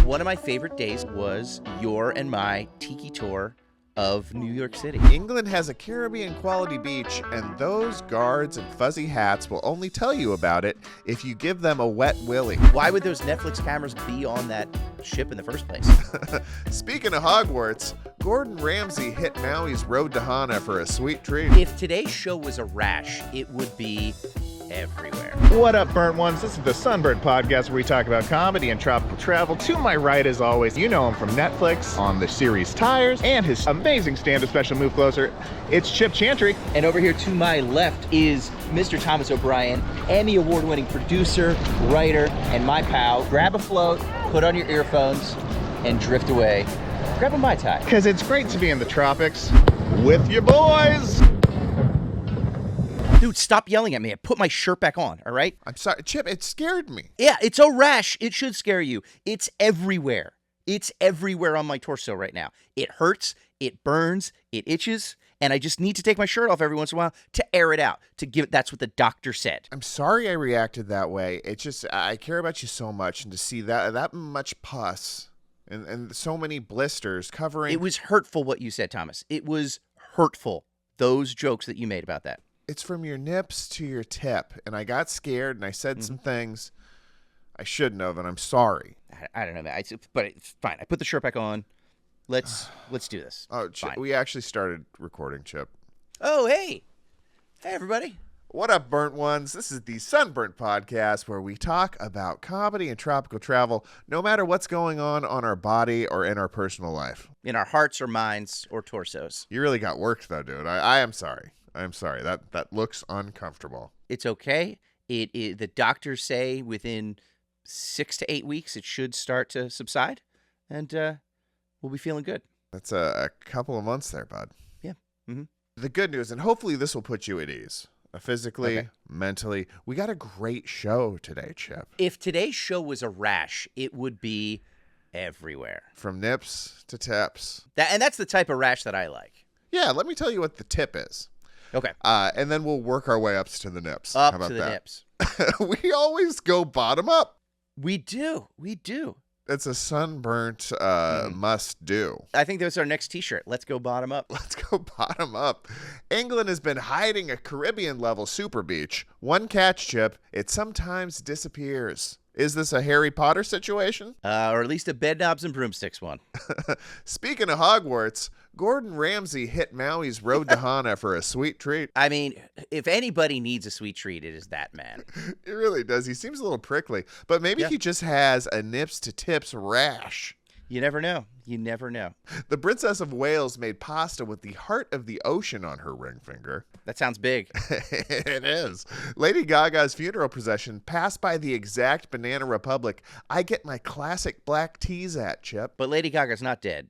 One of my favorite days was your and my Tiki tour of New York City. England has a Caribbean quality beach, and those guards and fuzzy hats will only tell you about it if you give them a wet willy. Why would those Netflix cameras be on that ship in the first place? Speaking of Hogwarts, Gordon Ramsay hit Maui's road to Hana for a sweet treat. If today's show was a rash, it would be everywhere. What up, burnt ones? This is the Sunburnt podcast where we talk about comedy and tropical travel. To my right, as always, you know him from Netflix on the series Tires and his amazing stand-up special Move Closer. It's Chip Chantry. And over here to my left is Mr. Thomas O'Brien, Emmy award-winning producer, writer, and my pal. Grab a float, put on your earphones, and drift away. Grab a Mai Tai. Because it's great to be in the tropics with your boys. Dude, stop yelling at me. I put my shirt back on, all right? I'm sorry, Chip, it scared me. Yeah, it's a rash. It should scare you. It's everywhere. It's everywhere on my torso right now. It hurts, it burns, it itches, and I just need to take my shirt off every once in a while to air it out, to give it, that's what the doctor said. I'm sorry I reacted that way. It's just, I care about you so much, and to see that much pus and so many blisters covering. It was hurtful what you said, Thomas. It was hurtful, those jokes that you made about that. It's from your nips to your tip, and I got scared, and I said some things I shouldn't have, and I'm sorry. I don't know, man. But it's fine. I put the shirt back on. Let's do this. Oh, Chip, we actually started recording, Chip. Oh, hey. Hey, everybody. What up, burnt ones? This is the Sunburnt podcast where we talk about comedy and tropical travel, no matter what's going on our body or in our personal life. In our hearts or minds or torsos. You really got worked, though, dude. I am sorry. I'm sorry. That looks uncomfortable. It's okay. The doctors say within 6 to 8 weeks it should start to subside, and we'll be feeling good. That's a couple of months there, bud. Yeah. Mm-hmm. The good news, and hopefully this will put you at ease, physically, mentally. We got a great show today, Chip. If today's show was a rash, it would be everywhere. From nips to tips. And that's the type of rash that I like. Yeah, let me tell you what the tip is. Okay. And then we'll work our way up to the nips. Up How about to the that? nips. We always go bottom up. We do. It's a Sunburnt must do. I think that's our next t-shirt. Let's go bottom up. Let's go bottom up. England has been hiding a Caribbean-level super beach. One catch, Chip, it sometimes disappears. Is this a Harry Potter situation? Or at least a bed knobs and broomsticks one. Speaking of Hogwarts, Gordon Ramsay hit Maui's road to Hana for a sweet treat. I mean, if anybody needs a sweet treat, it is that man. He really does. He seems a little prickly, but maybe he just has a nips to tips rash. You never know. You never know. The Princess of Wales made pasta with the heart of the ocean on her ring finger. That sounds big. It is. Lady Gaga's funeral procession passed by the exact Banana Republic I get my classic black teas at, Chip. But Lady Gaga's not dead.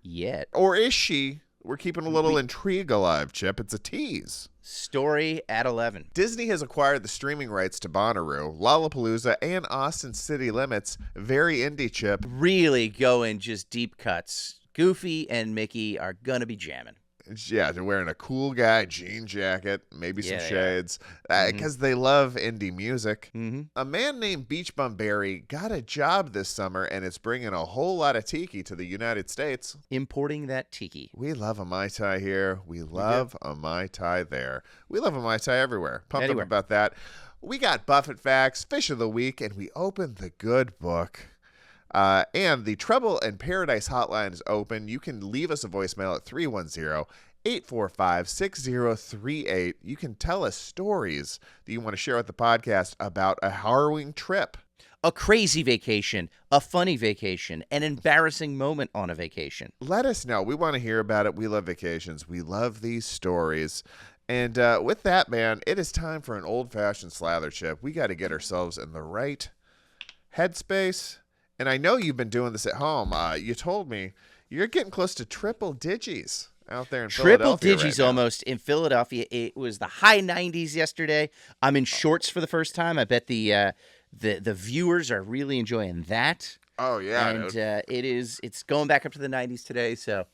Yet. Or is she? We're keeping a little intrigue alive, Chip. It's a tease. Story at 11. Disney has acquired the streaming rights to Bonnaroo, Lollapalooza, and Austin City Limits. Very indie, Chip. Really going just deep cuts. Goofy and Mickey are gonna be jamming. Yeah, they're wearing a cool guy jean jacket, maybe some shades, because they love indie music. Mm-hmm. A man named Beachcomber got a job this summer, and it's bringing a whole lot of Tiki to the United States. Importing that Tiki. We love a Mai Tai here. We love a Mai Tai there. We love a Mai Tai everywhere. Pumped up about that. We got Buffett facts, fish of the week, and we opened the good book. And the Trouble in Paradise hotline is open. You can leave us a voicemail at 310-845-6038. You can tell us stories that you want to share with the podcast about a harrowing trip. A crazy vacation, a funny vacation, an embarrassing moment on a vacation. Let us know. We want to hear about it. We love vacations. We love these stories. And with that, man, it is time for an old-fashioned slather, Chip. We got to get ourselves in the right headspace. And I know you've been doing this at home. You told me you're getting close to triple digis out there in Philadelphia. Triple digis almost in Philadelphia. It was the high 90s yesterday. I'm in shorts for the first time. I bet the viewers are really enjoying that. Oh yeah, and it's going back up to the 90s today. So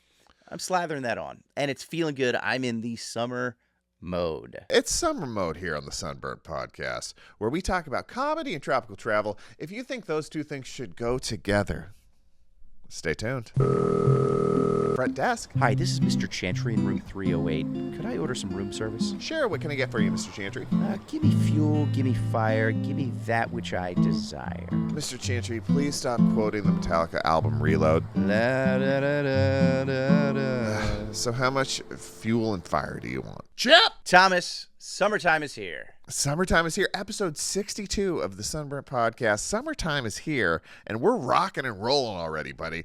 I'm slathering that on, and it's feeling good. I'm in the summer mode. It's summer mode here on the Sunburnt podcast, where we talk about comedy and tropical travel. If you think those two things should go together, Stay tuned. Front desk. Hi, this is Mr. Chantry in room 308. Could I order some room service? Sure, what can I get for you, Mr. Chantry? Give me fuel, give me fire, give me that which I desire. Mr. Chantry, please stop quoting the Metallica album Reload. La, da, da, da, da, da. So how much fuel and fire do you want? Chip! Thomas, summertime is here. Summertime is here. Episode 62 of the Sunburnt podcast. Summertime is here, and we're rocking and rolling already, buddy.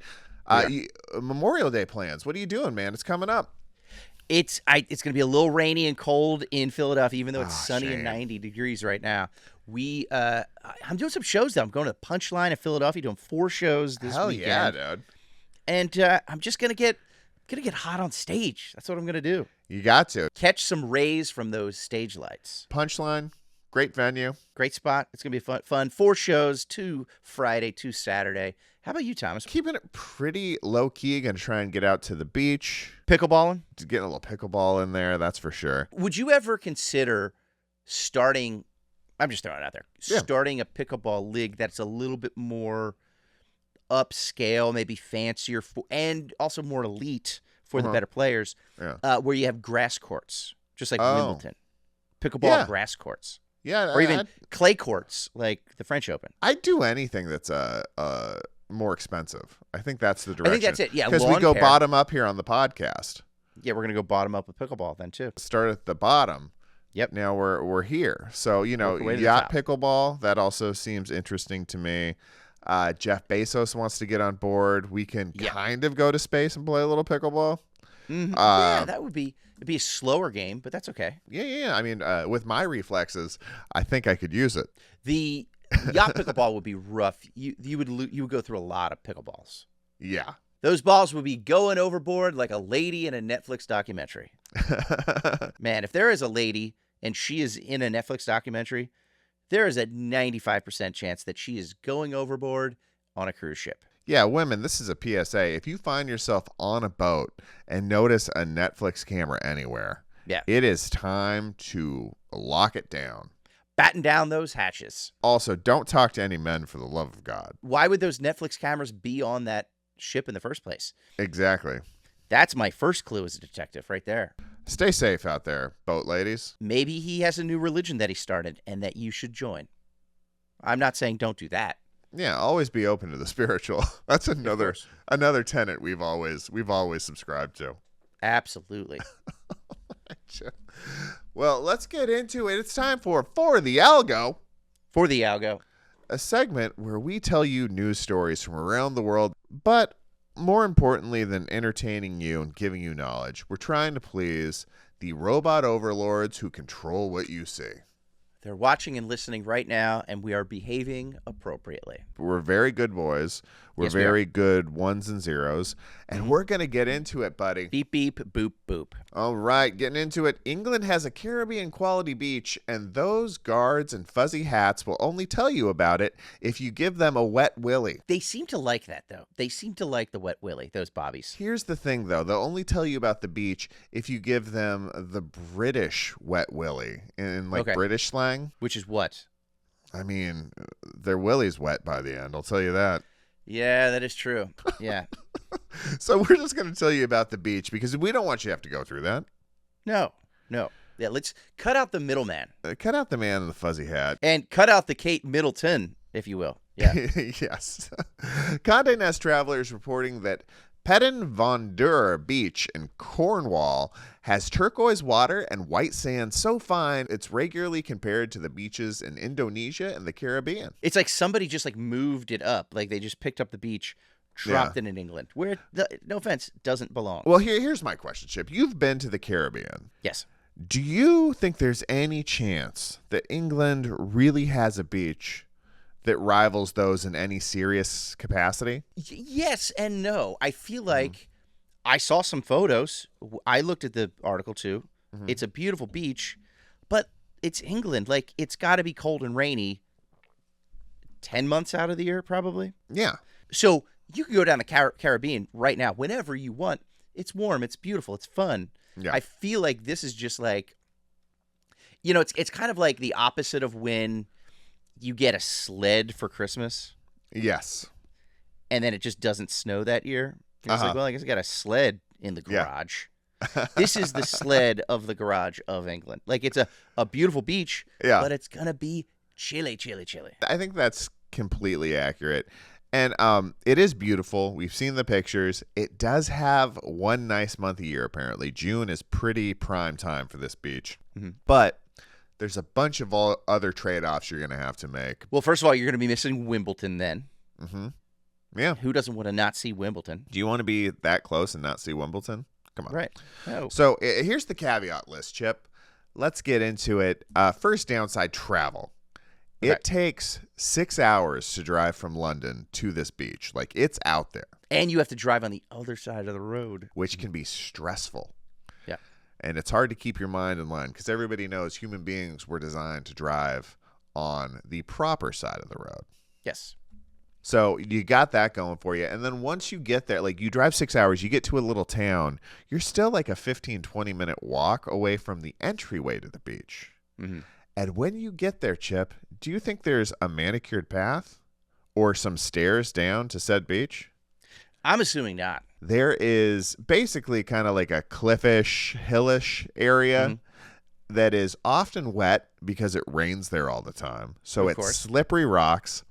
Memorial Day plans. What are you doing, man? It's coming up. It's going to be a little rainy and cold in Philadelphia, even though it's sunny shame. and 90 degrees right now. I'm doing some shows, though. I'm going to the Punchline in Philadelphia, doing 4 shows this Hell weekend. yeah, dude. And I'm just going to get hot on stage. That's what I'm going to do. You got to. Catch some rays from those stage lights. Punchline, great venue. Great spot. It's going to be fun. 4 shows, 2 Friday, 2 Saturday. How about you, Thomas? Keeping it pretty low-key. Going to try and get out to the beach. Pickleballing? Getting a little pickleball in there, that's for sure. Would you ever consider starting, I'm just throwing it out there, starting a pickleball league that's a little bit more upscale, maybe fancier, and also more elite for the better players, where you have grass courts, just like Wimbledon. Pickleball grass courts. Yeah. Or even clay courts, like the French Open. I'd do anything that's more expensive. I think that's the direction. I think that's it, yeah. Because we go bottom up here on the podcast. Yeah, we're going to go bottom up with pickleball then, too. Start at the bottom. Yep. Now we're here. So, yacht pickleball, that also seems interesting to me. Jeff Bezos wants to get on board. We can kind of go to space and play a little pickleball. Mm-hmm. It'd be a slower game, but that's okay. Yeah. I mean, with my reflexes, I think I could use it. The yacht pickleball would be rough. You would go through a lot of pickleballs. Yeah. Those balls would be going overboard like a lady in a Netflix documentary. Man, if there is a lady and she is in a Netflix documentary, there is a 95% chance that she is going overboard on a cruise ship. Yeah, women, this is a PSA. If you find yourself on a boat and notice a Netflix camera anywhere, it is time to lock it down. Batten down those hatches. Also, don't talk to any men, for the love of God. Why would those Netflix cameras be on that ship in the first place? Exactly. That's my first clue as a detective right there. Stay safe out there, boat ladies. Maybe he has a new religion that he started and that you should join. I'm not saying don't do that. Yeah, always be open to the spiritual. That's another tenet we've always subscribed to. Absolutely. Well, let's get into it. It's time for the Algo. For the Algo. A segment where we tell you news stories from around the world, but more importantly than entertaining you and giving you knowledge, we're trying to please the robot overlords who control what you see. They're watching and listening right now, and we are behaving appropriately. We're very good boys. We're very good ones and zeros. And we're going to get into it, buddy. Beep, beep, boop, boop. All right, getting into it. England has a Caribbean quality beach, and those guards and fuzzy hats will only tell you about it if you give them a wet willy. They seem to like that, though. They seem to like the wet willy, those bobbies. Here's the thing, though. They'll only tell you about the beach if you give them the British wet willy, in British slang. Which is what? I mean, their willy's wet by the end, I'll tell you that. Yeah, that is true. Yeah. So we're just going to tell you about the beach because we don't want you to have to go through that. No. Yeah, let's cut out the middleman. Cut out the man in the fuzzy hat. And cut out the Kate Middleton, if you will. Yeah. Yes. Condé Nast travelers reporting that Pedden von Der Beach in Cornwall has turquoise water and white sand so fine it's regularly compared to the beaches in Indonesia and the Caribbean. It's like somebody just moved it up. Like they just picked up the beach, dropped it in England, where, no offense, doesn't belong. Well, here's my question, Chip. You've been to the Caribbean. Yes. Do you think there's any chance that England really has a beach that rivals those in any serious capacity? Yes and no. I feel like I saw some photos. I looked at the article too. Mm-hmm. It's a beautiful beach, but it's England. It's got to be cold and rainy 10 months out of the year, probably. Yeah. So you can go down the Caribbean right now whenever you want. It's warm. It's beautiful. It's fun. Yeah. I feel like this is just it's kind of like the opposite of when you get a sled for Christmas. Yes. and then it just doesn't snow that year. It's like, well, I guess I got a sled in the garage. This is the sled of the garage of England. Like, it's a beautiful beach, but it's going to be chilly. I think that's completely accurate. And it is beautiful. We've seen the pictures. It does have one nice month a year, apparently. June is pretty prime time for this beach. Mm-hmm. But there's a bunch of other trade-offs you're going to have to make. Well, first of all, you're going to be missing Wimbledon then. Mm-hmm. Yeah. Who doesn't want to not see Wimbledon? Do you want to be that close and not see Wimbledon? Come on. Right. No. So here's the caveat list, Chip. Let's get into it. First downside, travel. Okay. It takes 6 hours to drive from London to this beach. Like, it's out there. And you have to drive on the other side of the road. Which can be stressful. Yeah. And it's hard to keep your mind in line because everybody knows human beings were designed to drive on the proper side of the road. Yes. So you got that going for you. And then once you get there, like you drive 6 hours, you get to a little town, you're still like a 15, 20-minute walk away from the entryway to the beach. Mm-hmm. And when you get there, Chip, do you think there's a manicured path or some stairs down to said beach? I'm assuming not. There is basically kind of like a cliffish, hillish area that is often wet because it rains there all the time. So it's slippery rocks.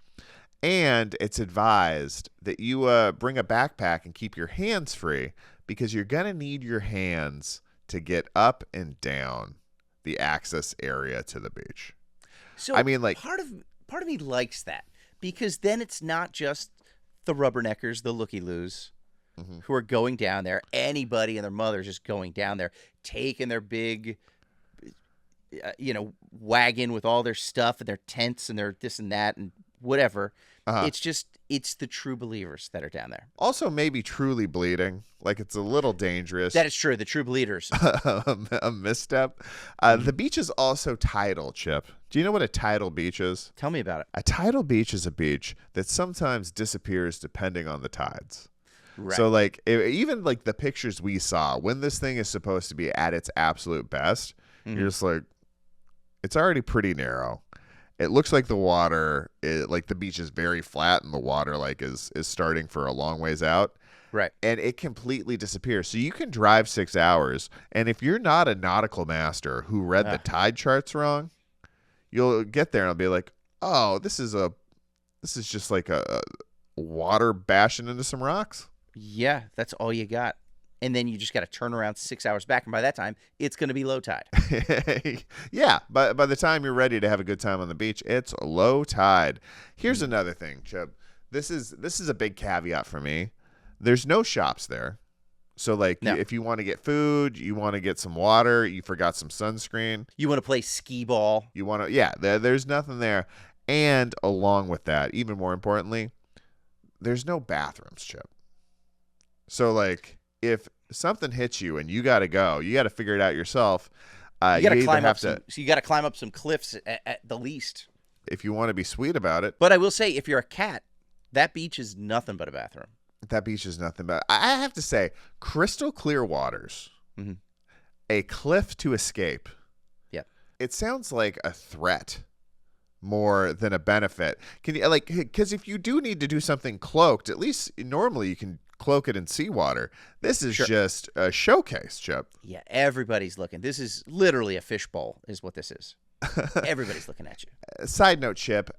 And it's advised that you bring a backpack and keep your hands free because you're going to need your hands to get up and down the access area to the beach. So I mean, like, part of me likes that because then it's not just the rubberneckers, the looky-loos who are going down there. Anybody and their mother's just going down there, taking their big, wagon with all their stuff and their tents and their this and that and whatever. It's the true believers that are down there. Also, maybe truly bleeding. Like, it's a little dangerous. That is true. The true bleeders. A misstep. The beach is also tidal, Chip. Do you know what a tidal beach is? Tell me about it. A tidal beach is a beach that sometimes disappears depending on the tides. Right. So, like, even like the pictures we saw, when this thing is supposed to be at its absolute best, you're just like, it's already pretty narrow. It looks like the water, like the beach is very flat and the water like is starting for a long ways out. Right. And it completely disappears. So you can drive 6 hours. And if you're not a nautical master who read the tide charts wrong, you'll get there and I'll be like, oh, this is just like a water bashing into some rocks. Yeah, that's all you got. And then you just got to turn around 6 hours back. And by that time, it's going to be low tide. Yeah, but by the time you're ready to have a good time on the beach, it's low tide. Here's another thing, Chip. This is a big caveat for me. There's no shops there. So, like, if you want to get food, you want to get some water, you forgot some sunscreen. You want to play skee ball. You want to, there's nothing there. And along with that, even more importantly, there's no bathrooms, Chip. So, like, if something hits you and you got to go, you got to figure it out yourself. You got to climb up so you got to climb up some cliffs at the least. If you want to be sweet about it. But I will say, if you're a cat, that beach is nothing but a bathroom. That beach is nothing but. I have to say, crystal clear waters, a cliff to escape. Yeah, it sounds like a threat more than a benefit. Can you because if you do need to do something cloaked, at least normally you can cloak it in seawater. This is just a showcase, Chip. Yeah, everybody's looking. This is literally a fishbowl, is what this is. Everybody's looking at you. Side note, Chip.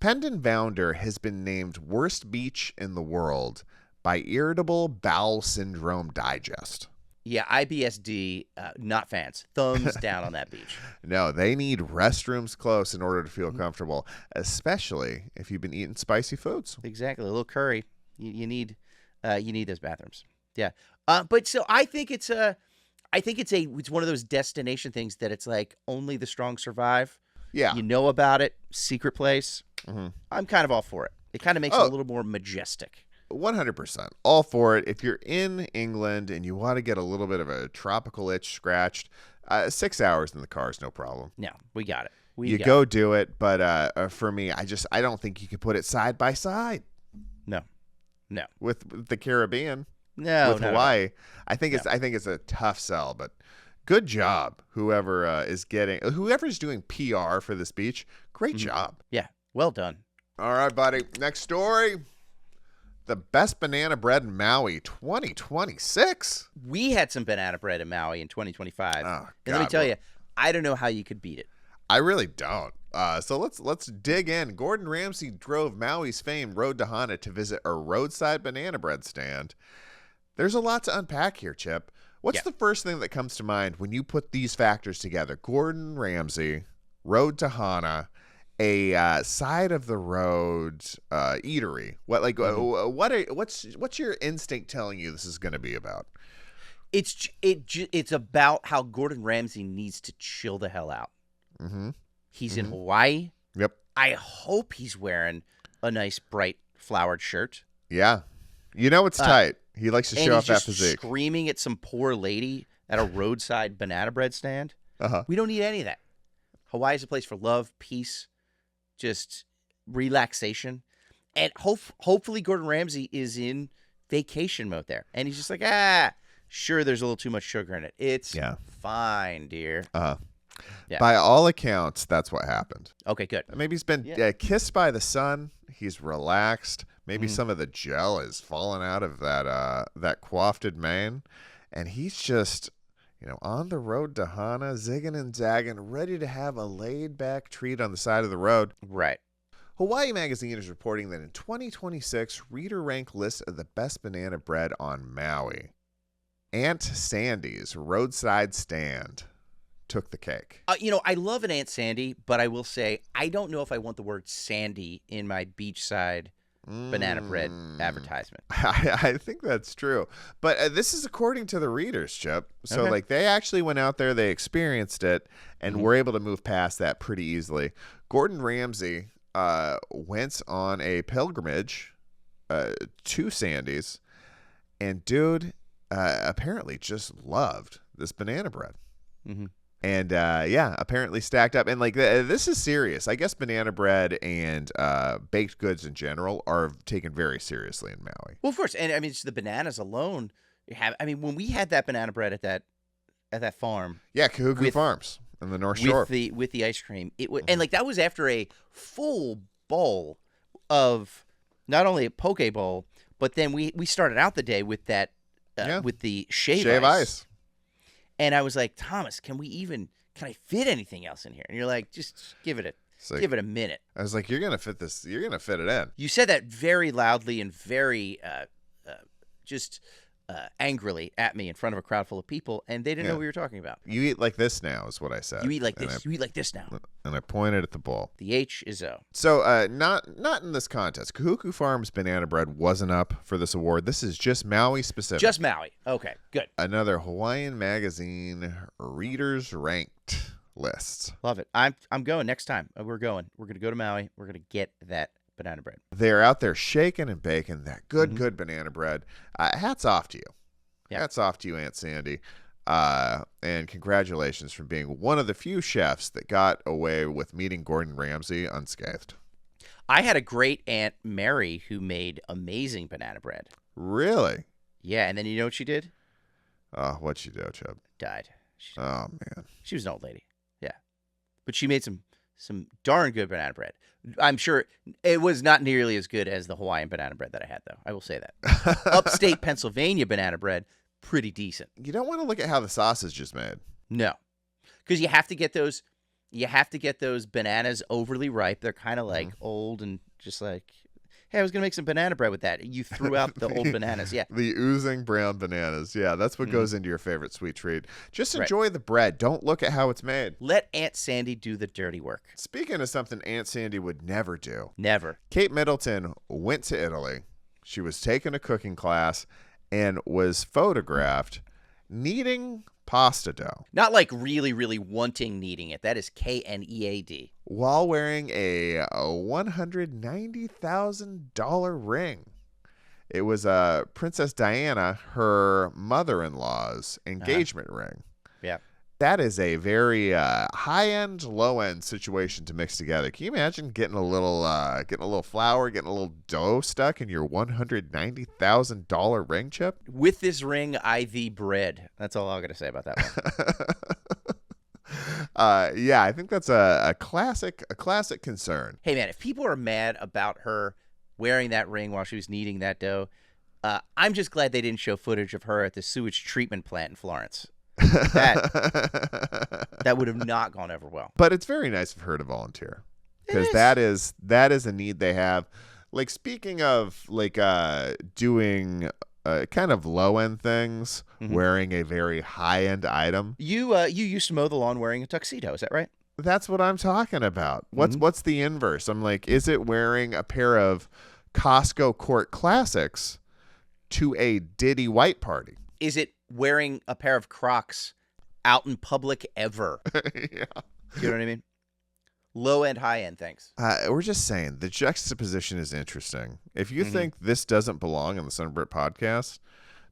Pendon Bounder has been named worst beach in the world by Irritable Bowel Syndrome Digest. Yeah, IBSD, not fans. Thumbs down on that beach. No, they need restrooms close in order to feel comfortable, especially if you've been eating spicy foods. Exactly, a little curry. You need those bathrooms. Yeah, but so I think it's one of those destination things that it's like only the strong survive. Yeah, you know about it. Secret place. I'm kind of all for it. It kind of makes it a little more majestic. 100%. All for it. If you're in England and you want to get a little bit of a tropical itch scratched, 6 hours in the car is no problem. No, we got it. You go do it. But for me, I don't think you can put it side by side. No. With the Caribbean. No. With Hawaii. No. I think it's a tough sell, but good job. Whoever's doing PR for this beach. Great job. Yeah. Well done. All right, buddy. Next story. The best banana bread in Maui 2026. We had some banana bread in Maui in 2025. Oh, and let me God, tell you, I don't know how you could beat it. I really don't. So let's dig in. Gordon Ramsay drove Maui's famed road to Hana to visit a roadside banana bread stand. There's a lot to unpack here, Chip. What's the first thing that comes to mind when you put these factors together? Gordon Ramsay, road to Hana, a side of the road eatery. What's your instinct telling you this is going to be about? It's about how Gordon Ramsay needs to chill the hell out. Mm-hmm. He's in Hawaii. Yep. I hope he's wearing a nice bright flowered shirt. Yeah. You know it's tight. He likes to show off that just physique. Screaming at some poor lady at a roadside banana bread stand. We don't need any of that. Hawaii is a place for love, peace, just relaxation. And hopefully Gordon Ramsay is in vacation mode there. And he's just like, sure, there's a little too much sugar in it. It's fine, dear. Yeah. By all accounts, that's what happened. Okay, good. Maybe he's been kissed by the sun. He's relaxed. Maybe some of the gel is falling out of that coiffed mane. And he's just, on the road to Hana, zigging and zagging, ready to have a laid-back treat on the side of the road. Right. Hawaii Magazine is reporting that in 2026, reader rank lists of the best banana bread on Maui. Aunt Sandy's roadside stand took the cake. I love an Aunt Sandy, but I will say I don't know if I want the word Sandy in my beachside banana bread advertisement. I think that's true. But this is according to the readers, Chip. So they actually went out there, they experienced it, and were able to move past that pretty easily. Gordon Ramsay went on a pilgrimage to Sandy's, and dude apparently just loved this banana bread. And apparently stacked up. And this is serious. I guess banana bread and baked goods in general are taken very seriously in Maui. Well, of course. And I mean, it's the bananas alone. When we had that banana bread at that farm. Yeah, Kahuku Farms in the North Shore. With the ice cream. It was, and that was after a full bowl of not only a poke bowl, but then we started out the day with that with the shave ice. And I was like, Thomas, can I fit anything else in here? And you're like, just give it a minute. I was like, you're going to fit this. You're going to fit it in. You said that very loudly and very angrily at me in front of a crowd full of people, and they didn't know what you were talking about. You eat like this now is what I said. You eat like this. You eat like this now. And I pointed at the bowl. The H is O. So not in this contest. Kahuku Farms banana bread wasn't up for this award. This is just Maui specific. Just Maui. Okay, good. Another Hawaiian Magazine readers ranked list. Love it. I'm going next time. We're going to go to Maui. We're going to get that banana bread. They're out there shaking and baking that good banana bread. Hats off to you. Yeah. Hats off to you, Aunt Sandy. And congratulations for being one of the few chefs that got away with meeting Gordon Ramsay unscathed. I had a great Aunt Mary who made amazing banana bread. Really? Yeah, and then you know what she did? Oh, what'd she do, Chub? Died. Oh, man. She was an old lady. Yeah. But she made some darn good banana bread. I'm sure it was not nearly as good as the Hawaiian banana bread that I had, though. I will say that. Upstate Pennsylvania banana bread, pretty decent. You don't want to look at how the sausage is made. No. Because you have to get those bananas overly ripe. They're kind of like old and just like, hey, I was going to make some banana bread with that. You threw out the old bananas. Yeah. The oozing brown bananas. Yeah, that's what goes into your favorite sweet treat. Just enjoy the bread. Don't look at how it's made. Let Aunt Sandy do the dirty work. Speaking of something Aunt Sandy would never do. Never. Kate Middleton went to Italy. She was taking a cooking class and was photographed kneading pasta dough. Not like really, really wanting kneading it. That is KNEAD. While wearing a $190,000 ring. It was Princess Diana, her mother-in-law's engagement ring. Yeah. That is a very high-end, low-end situation to mix together. Can you imagine getting a little flour, getting a little dough stuck in your $190,000 ring, Chip? With this ring, I thee bread. That's all I'm going to say about that one. I think that's a classic concern. Hey, man, if people are mad about her wearing that ring while she was kneading that dough. I'm just glad they didn't show footage of her at the sewage treatment plant in Florence. That would have not gone over well. But it's very nice of her to volunteer, because that is a need they have. Like, speaking of like doing kind of low end things, wearing a very high end item. You used to mow the lawn wearing a tuxedo, is that right? That's what I'm talking about. What's the inverse? I'm like, is it wearing a pair of Costco Court Classics to a Diddy white party? Is it wearing a pair of Crocs out in public ever? Yeah. You know what I mean? Low end, high end things. We're just saying the juxtaposition is interesting. If you think this doesn't belong on the Sunburnt podcast,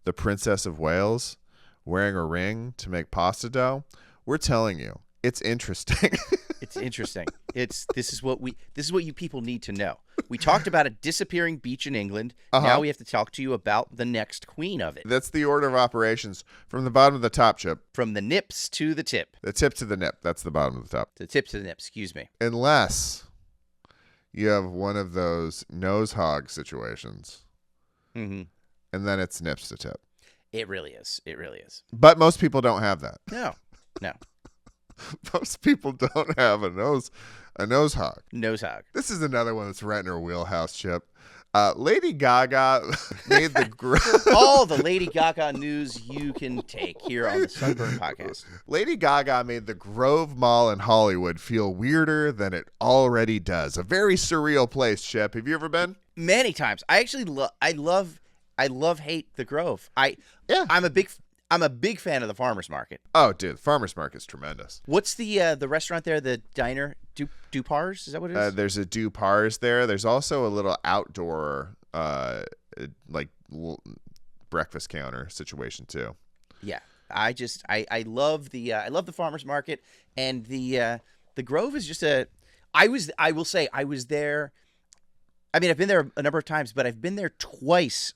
the Princess of Wales wearing a ring to make pasta dough, we're telling you, it's interesting. It's interesting. This is what you people need to know. We talked about a disappearing beach in England. Now we have to talk to you about the next queen of it. That's the order of operations from the bottom of the top, Chip. From the nips to the tip. The tip to the nip. That's the bottom of the top. The tip to the nip, excuse me. Unless you have one of those nose hog situations. And then it's nips to tip. It really is. It really is. But most people don't have that. No. Most people don't have a nose hog. Nose hog. This is another one that's right in her wheelhouse, Chip. Lady Gaga made the all the Lady Gaga news you can take here on the Sunburnt podcast. Lady Gaga made the Grove Mall in Hollywood feel weirder than it already does. A very surreal place, Chip. Have you ever been? Many times. I actually hate the Grove. I'm a big fan of the farmers market. Oh, dude, the farmers market's tremendous. What's the restaurant there? The diner, Dupars? Is that what it is? There's a Dupars there. There's also a little outdoor, breakfast counter situation too. Yeah, I love the farmers market, and the Grove is just I will say I was there. I mean, I've been there a number of times, but I've been there twice,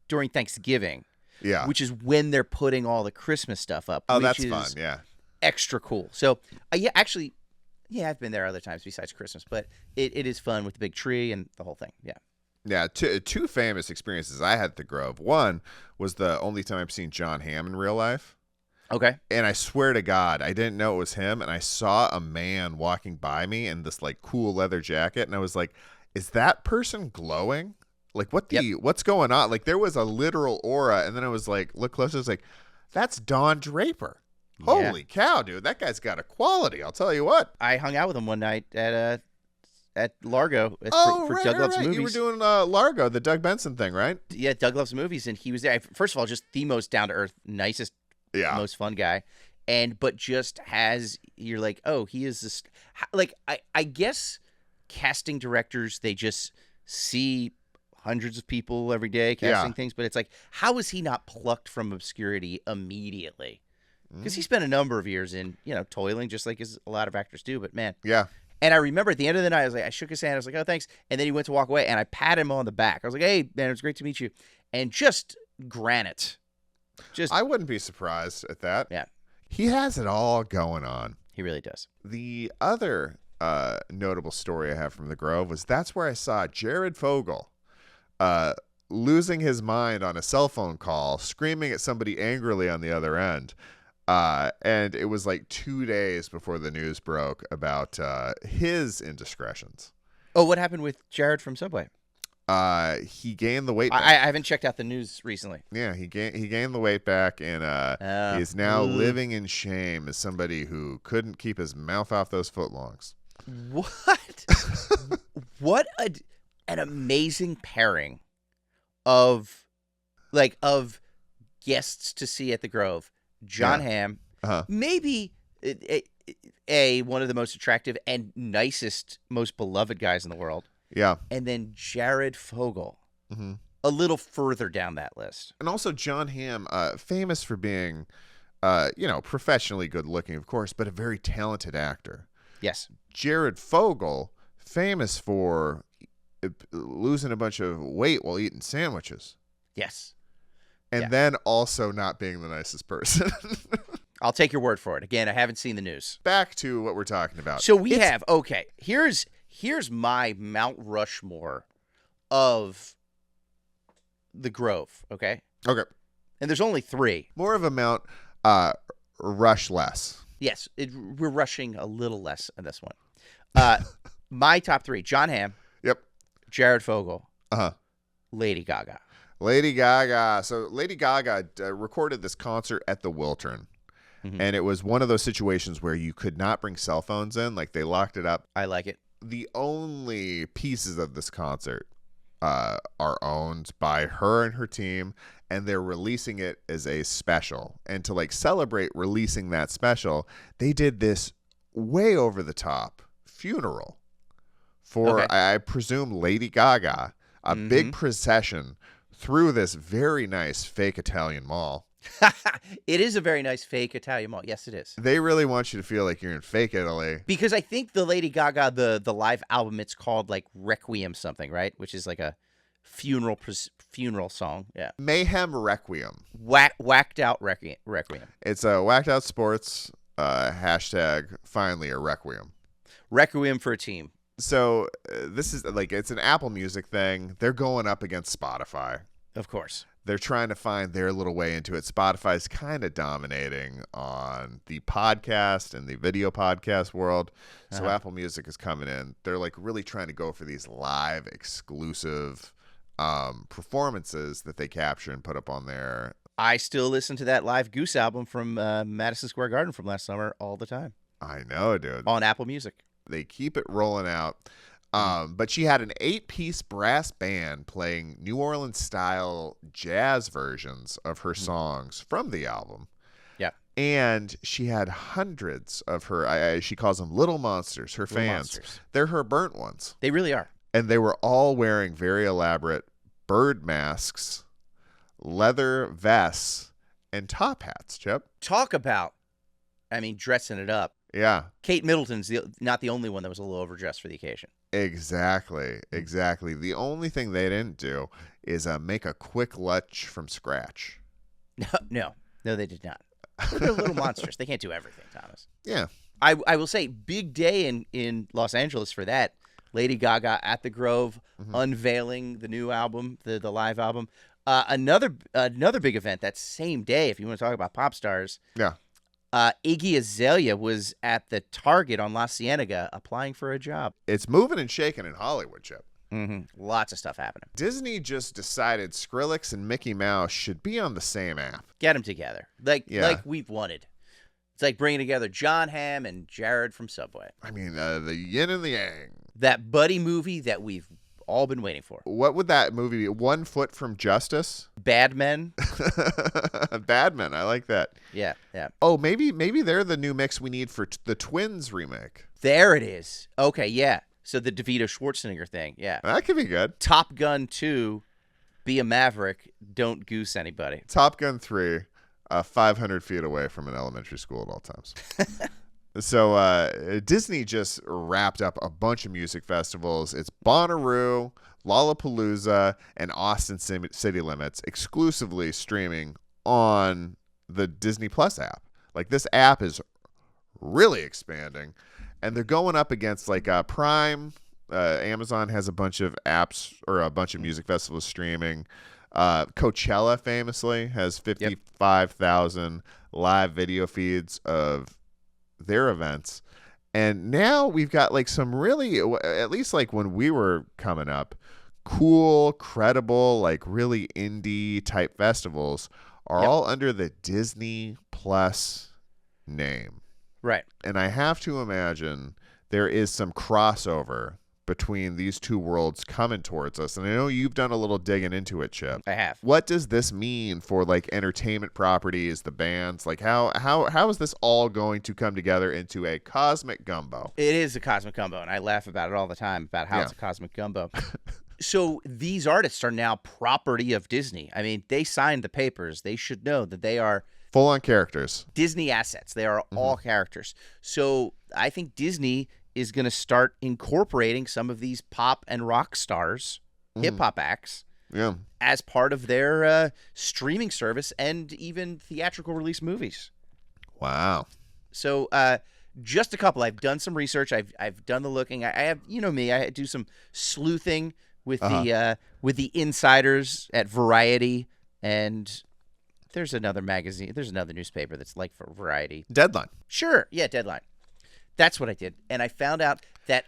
during Thanksgiving. Yeah. Which is when they're putting all the Christmas stuff up. Oh, which that's is fun. Yeah. Extra cool. So, I've been there other times besides Christmas, but it is fun with the big tree and the whole thing. Yeah. Yeah. Two famous experiences I had at the Grove. One was the only time I've seen John Hamm in real life. Okay. And I swear to God, I didn't know it was him. And I saw a man walking by me in this like cool leather jacket. And I was like, is that person glowing? Like, what's going on? Like, there was a literal aura, and then I was like, look closer, I was like, that's Don Draper. Holy cow, dude, that guy's got a quality, I'll tell you what. I hung out with him one night at Largo for right, Doug Loves right. Movies. You were doing Largo, the Doug Benson thing, right? Yeah, Doug Loves Movies, and he was there. First of all, just the most down-to-earth, nicest, most fun guy. But just you're like, oh, he is this, like, I guess casting directors, they just see hundreds of people every day casting things, but it's like, how is he not plucked from obscurity immediately? Because he spent a number of years in, toiling, just like a lot of actors do. But man, And I remember at the end of the night, I shook his hand. I was like, oh, thanks. And then he went to walk away, and I patted him on the back. I was like, hey, man, it was great to meet you. And just granite. I wouldn't be surprised at that. Yeah, he has it all going on. He really does. The other notable story I have from the Grove was that's where I saw Jared Fogle losing his mind on a cell phone call, screaming at somebody angrily on the other end. And it was like 2 days before the news broke about his indiscretions. Oh, what happened with Jared from Subway? He gained the weight back. I haven't checked out the news recently. Yeah, he gained the weight back, and he is now living in shame as somebody who couldn't keep his mouth off those footlongs. What? What an amazing pairing of guests to see at the Grove. John Hamm, maybe one of the most attractive and nicest, most beloved guys in the world. Yeah. And then Jared Fogle, a little further down that list. And also John Hamm, famous for being, professionally good looking, of course, but a very talented actor. Yes. Jared Fogle, famous for losing a bunch of weight while eating sandwiches. Yes. And then also not being the nicest person. I'll take your word for it. Again, I haven't seen the news. Back to what we're talking about. So here's my Mount Rushmore of the Grove, okay? Okay. And there's only 3. More of a Mount Rush less. Yes, we're rushing a little less on this one. My top 3, John Hamm, Yep. Jared Fogle, Uh-huh. Lady Gaga. Lady Gaga. So Lady Gaga recorded this concert at the Wiltern. Mm-hmm. And it was one of those situations where you could not bring cell phones in. Like, they locked it up. I like it. The only pieces of this concert are owned by her and her team, and they're releasing it as a special. And to like celebrate releasing that special, they did this way over the top funeral for, Okay. I presume, Lady Gaga, a big procession through this very nice fake Italian mall. It is a very nice fake Italian mall. Yes, it is. They really want you to feel like you're in fake Italy. Because I think the Lady Gaga, the live album, it's called like Requiem something, right? Which is like a funeral song. Yeah. Mayhem Requiem. Whacked out Requiem. It's a whacked out sports hashtag finally a Requiem. Requiem for a team. So this is like, it's an Apple Music thing. They're going up against Spotify. Of course. They're trying to find their little way into it. Spotify's kind of dominating on the podcast and the video podcast world. So Apple Music is coming in. They're like really trying to go for these live exclusive performances that they capture and put up on there. I still listen to that live Goose album from Madison Square Garden from last summer all the time I know, dude. on Apple Music. They keep it rolling out. But she had an 8-piece brass band playing New Orleans-style jazz versions of her songs from the album. Yeah. And she had hundreds of her, she calls them little monsters, her Little fans. monsters. They're her burnt ones. They really are. And they were all wearing very elaborate bird masks, leather vests, and top hats, Chip. Talk about, dressing it up. Yeah. Kate Middleton's not the only one that was a little overdressed for the occasion. Exactly. The only thing they didn't do is make a quick lunch from scratch. No, they did not. They're little monsters. They can't do everything, Thomas. Yeah. I will say, big day in Los Angeles for that. Lady Gaga at the Grove, unveiling the new album, the live album. Another big event that same day, if you want to talk about pop stars. Yeah. Iggy Azalea was at the Target on La Cienega applying for a job. It's moving and shaking in Hollywood, Chip. Lots of stuff happening. Disney just decided Skrillex and Mickey Mouse should be on the same app. Get them together. Like we've wanted. It's like bringing together John Hamm and Jared from Subway. The yin and the yang. That buddy movie that we've all been waiting for. What would that movie be? 1 Foot from Justice? Bad Men. Bad Men. I like that. Yeah. Oh, maybe they're the new mix we need for the Twins remake. There it is. Okay, yeah. So the DeVito Schwarzenegger thing. Yeah. That could be good. Top Gun 2, be a maverick, don't goose anybody. Top Gun 3, 500 feet away from an elementary school at all times. So Disney just wrapped up a bunch of music festivals. It's Bonnaroo, Lollapalooza, and Austin City Limits exclusively streaming on the Disney Plus app. Like, this app is really expanding, and they're going up against like Prime. Amazon has a bunch of apps or a bunch of music festivals streaming. Coachella famously has 55,000 live video feeds of their events. And now we've got like some really, at least like when we were coming up, cool, credible, like really indie type festivals are all under the Disney Plus name. Right. And I have to imagine there is some crossover between these two worlds coming towards us. And I know you've done a little digging into it, Chip. I have. What does this mean for like entertainment properties, the bands? Like how is this all going to come together into a cosmic gumbo? It is a cosmic gumbo, and I laugh about it all the time about how it's a cosmic gumbo. So these artists are now property of Disney. They signed the papers. They should know that they are full on characters. Disney assets. They are all characters. So I think Disney is going to start incorporating some of these pop and rock stars, hip-hop acts, as part of their streaming service and even theatrical release movies. Wow. So just a couple. I've done some research. I've done the looking. I have, me, I do some sleuthing with the insiders at Variety, and there's another magazine. There's another newspaper that's like for Variety. Deadline. Sure, yeah, Deadline. That's what I did, and I found out that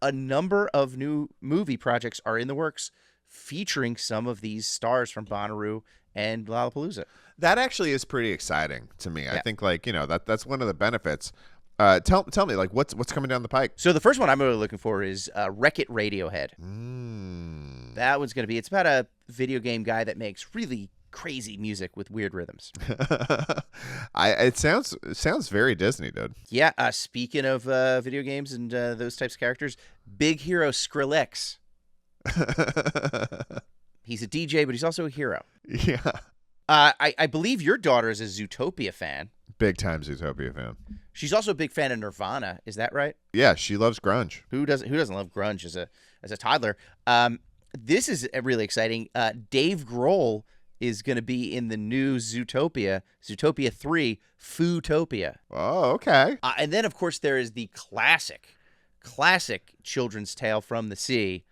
a number of new movie projects are in the works, featuring some of these stars from Bonnaroo and Lollapalooza. That actually is pretty exciting to me. Yeah. I think that's one of the benefits. Tell me what's coming down the pike. So the first one I'm really looking for is Wreck-It Radiohead. That one's going to be, it's about a video game guy that makes really crazy music with weird rhythms. It sounds very Disney, dude. Yeah, speaking of video games and those types of characters, big hero Skrillex. He's a DJ, but he's also a hero. Yeah. I believe your daughter is a Zootopia fan. Big time Zootopia fan. She's also a big fan of Nirvana. Is that right? Yeah, she loves grunge. Who doesn't love grunge as a toddler? This is really exciting. Dave Grohl is going to be in the new Zootopia 3, Footopia. Oh, okay. And then, of course, there is the classic children's tale from the sea,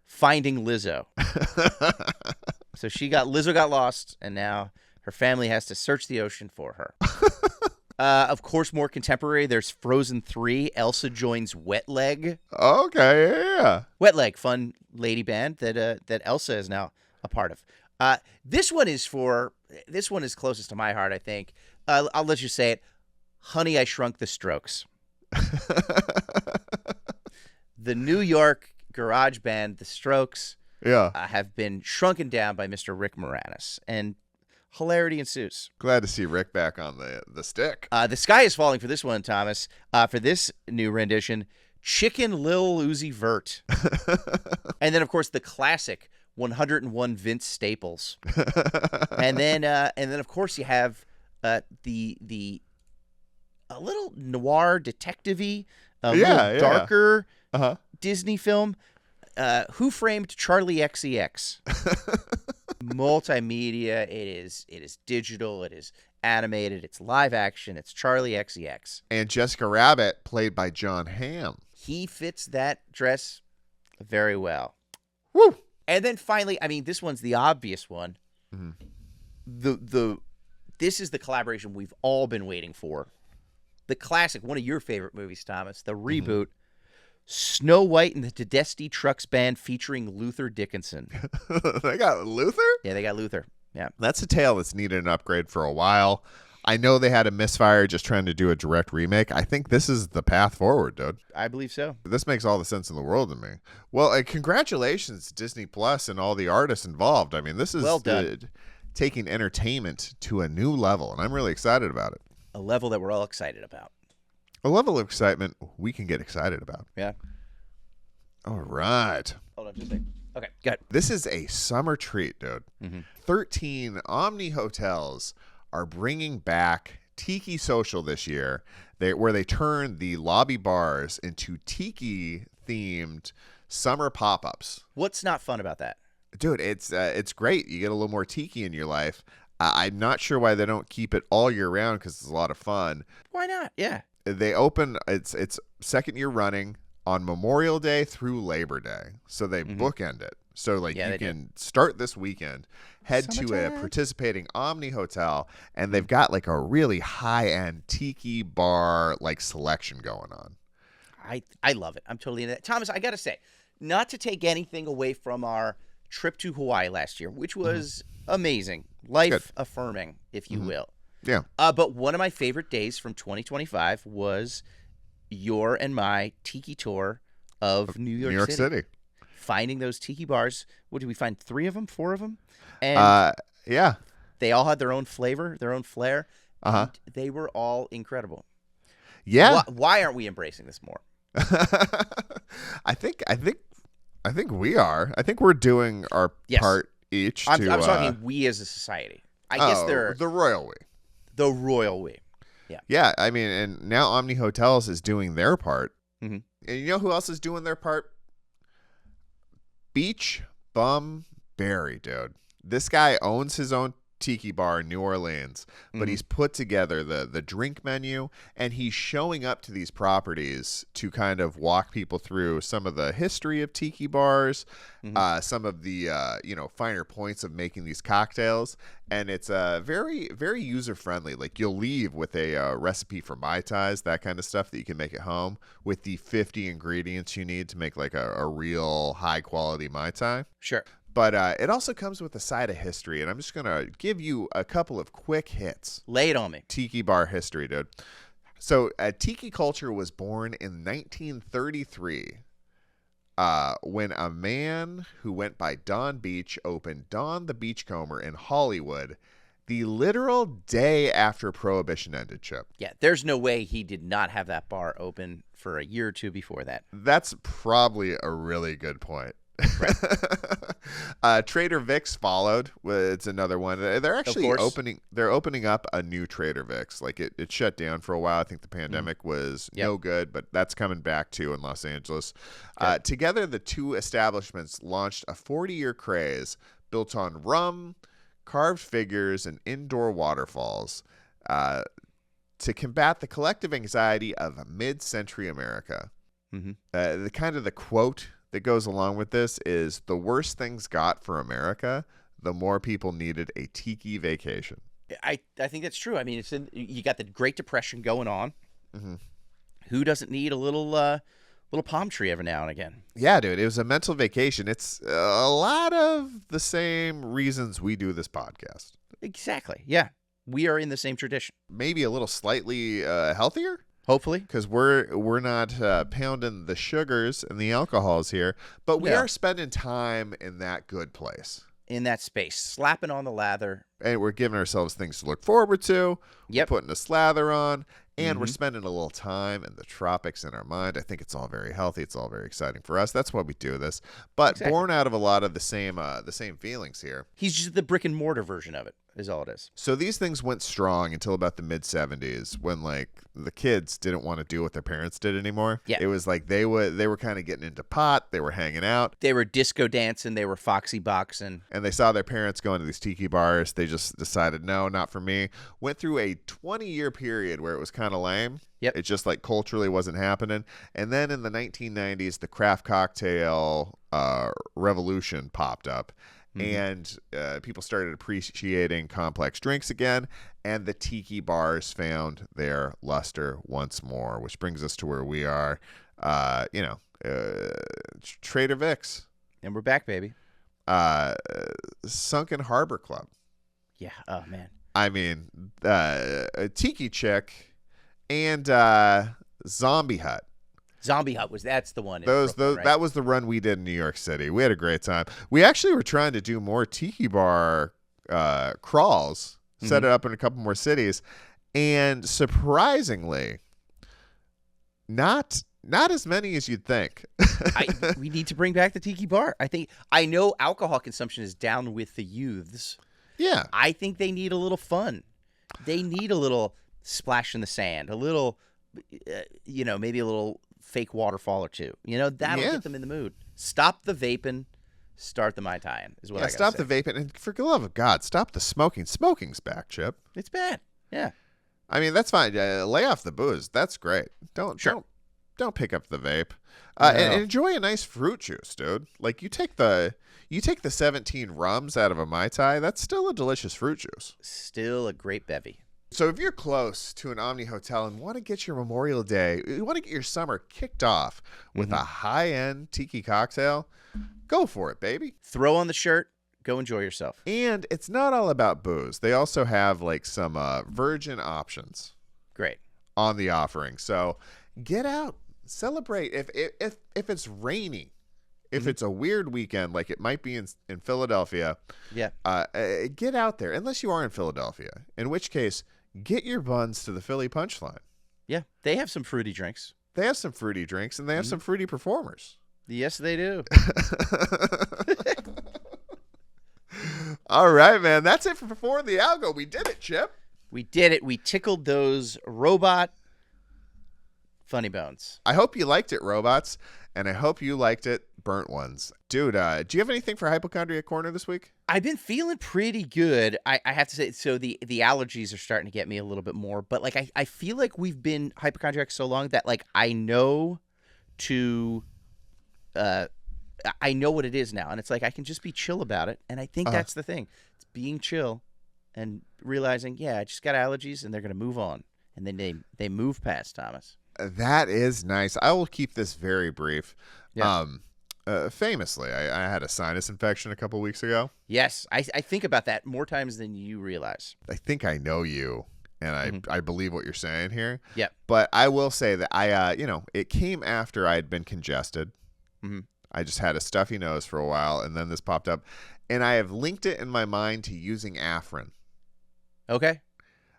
Finding Lizzo. So Lizzo got lost, and now her family has to search the ocean for her. Of course, more contemporary, there's Frozen 3, Elsa joins Wet Leg. Okay, yeah. Wet Leg, fun lady band that Elsa is now a part of. This one is closest to my heart, I think. I'll let you say it. Honey, I Shrunk the Strokes. The New York garage band, The Strokes, have been shrunken down by Mr. Rick Moranis, and hilarity ensues. Glad to see Rick back on the stick. The sky is falling for this one, Thomas. For this new rendition, Chicken Lil Uzi Vert. And then, of course, the classic 101 Vince Staples. and then, of course, you have the a little noir detective-y, little darker Disney film, Who Framed Charlie XCX? Multimedia. It is digital. It is animated. It's live action. It's Charlie XCX. And Jessica Rabbit, played by John Hamm. He fits that dress very well. Woo! And then finally, I mean, this one's the obvious one. Mm-hmm. This is the collaboration we've all been waiting for. The classic, one of your favorite movies, Thomas, the reboot, Snow White and the Tedeschi Trucks Band featuring Luther Dickinson. They got Luther? Yeah, they got Luther. Yeah. That's a tale that's needed an upgrade for a while. I know they had a misfire just trying to do a direct remake. I think this is the path forward, dude. I believe so. This makes all the sense in the world to me. Well, congratulations, Disney Plus and all the artists involved. I mean, this is well done. Taking entertainment to a new level, and I'm really excited about it. A level that we're all excited about. A level of excitement we can get excited about. Yeah. All right. Hold on just a second. Okay, good. This is a summer treat, dude. 13 Omni hotels are bringing back Tiki Social this year, where they turn the lobby bars into Tiki-themed summer pop-ups. What's not fun about that? Dude, it's great. You get a little more Tiki in your life. I'm not sure why they don't keep it all year round because it's a lot of fun. Why not? Yeah. They open, it's second year running on Memorial Day through Labor Day. So they bookend it. So you can start this weekend, head to a participating Omni hotel, and they've got like a really high-end Tiki bar selection going on. I love it. I'm totally into that. Thomas, I got to say, not to take anything away from our trip to Hawaii last year, which was amazing, life-affirming, if you will. Yeah. But one of my favorite days from 2025 was your and my Tiki tour of New York City. Finding those Tiki bars. What did we find? 3 of them? 4 of them? And yeah. They all had their own flavor, their own flair. And they were all incredible. Yeah. Why aren't we embracing this more? I think we are. I think we're doing our part each. I'm talking we as a society. I guess they're the royal we. The royal we. Yeah. Yeah. I mean, and now Omni Hotels is doing their part. Mm-hmm. And you know who else is doing their part? Beach Bum Berry, dude. This guy owns his own tiki bar in New Orleans, but he's put together the drink menu, and he's showing up to these properties to kind of walk people through some of the history of tiki bars, some of the finer points of making these cocktails, and it's very, very user friendly. Like, you'll leave with a recipe for Mai Tais, that kind of stuff that you can make at home with the 50 ingredients you need to make like a real high quality Mai Tai. Sure. But it also comes with a side of history, and I'm just going to give you a couple of quick hits. Lay it on me. Tiki bar history, dude. So tiki culture was born in 1933 when a man who went by Don Beach opened Don the Beachcomber in Hollywood the literal day after Prohibition ended, Chip. Yeah, there's no way he did not have that bar open for a year or two before that. That's probably a really good point. Right. Trader Vic's followed. It's another one. They're actually opening up a new Trader Vic's. Like, it shut down for a while. I think the pandemic was no good, but that's coming back too in Los Angeles. Together, the two establishments launched a 40-year craze built on rum, carved figures, and indoor waterfalls to combat the collective anxiety of mid-century America. The quote that goes along with this is, the worse things got for America, the more people needed a tiki vacation. I think that's true. I mean, you got the Great Depression going on. Who doesn't need a little palm tree every now and again? Yeah, dude, it was a mental vacation. It's a lot of the same reasons we do this podcast. Exactly. Yeah, we are in the same tradition. Maybe a little slightly healthier. Hopefully, because we're not pounding the sugars and the alcohols here, but we are spending time in that good place, in that space, slapping on the lather, and we're giving ourselves things to look forward to. Yep, we're putting a slather on, and we're spending a little time in the tropics in our mind. I think it's all very healthy. It's all very exciting for us. That's why we do this. But born out of a lot of the same feelings here. He's just the brick and mortar version of it, is all it is. So these things went strong until about the mid 70s, when like the kids didn't want to do what their parents did anymore. Yeah, it was like they were kind of getting into pot. They were hanging out. They were disco dancing. They were foxy boxing. And they saw their parents going to these tiki bars. They just decided, no, not for me. Went through a 20-year period where it was kind of lame. Yep. It just like culturally wasn't happening. And then in the 1990s, the craft cocktail revolution popped up. And people started appreciating complex drinks again, and the tiki bars found their luster once more, which brings us to where we are, Trader Vic's. And we're back, baby. Sunken Harbor Club. Yeah, oh, man. I mean, a Tiki Chick and Zombie Hut. Zombie Hut that's the one. Right? That was the run we did in New York City. We had a great time. We actually were trying to do more tiki bar crawls, set it up in a couple more cities, and surprisingly, not as many as you'd think. We need to bring back the tiki bar. I know alcohol consumption is down with the youths. Yeah, I think they need a little fun. They need a little splash in the sand, a little, maybe a little fake waterfall or two. That'll get them in the mood. Stop the vaping, start the Mai Tai is what I gotta stop say. the vaping, and for the love of God, stop the smoking. Smoking's back, Chip. It's bad. Yeah. I mean, that's fine. Lay off the booze. That's great. Don't pick up the vape. And enjoy a nice fruit juice, dude. Like, you take the 17 rums out of a Mai Tai, that's still a delicious fruit juice. Still a great bevy. So if you're close to an Omni hotel and want to get your Memorial Day, you want to get your summer kicked off with a high-end tiki cocktail, go for it, baby. Throw on the shirt, go enjoy yourself. And it's not all about booze. They also have like some virgin options. Great. On the offering. So get out, celebrate. If it's rainy, if it's a weird weekend like it might be in Philadelphia, get out there, unless you are in Philadelphia, in which case get your buns to the Philly Punchline. Yeah, they have some fruity drinks. They have some fruity drinks, and they have some fruity performers. Yes, they do. All right, man. That's it for Before the Algo. We did it, Chip. We did it. We tickled those robot funny bones. I hope you liked it, robots, and I hope you liked it, burnt ones. Dude, do you have anything for Hypochondriac Corner this week? I've been feeling pretty good. I have to say, so the allergies are starting to get me a little bit more, but like I feel like we've been hypochondriac so long that like I know what it is now, and it's like I can just be chill about it, and I think that's the thing. It's being chill and realizing, yeah, I just got allergies, and they're gonna move on, and then they move past, Thomas. That is nice. I will keep this very brief. Yeah. Famously, I had a sinus infection a couple weeks ago. Yes, I think about that more times than you realize. I think I know you, and I believe what you're saying here. Yep. But I will say that it came after I had been congested. Mm-hmm. I just had a stuffy nose for a while, and then this popped up, and I have linked it in my mind to using Afrin. Okay.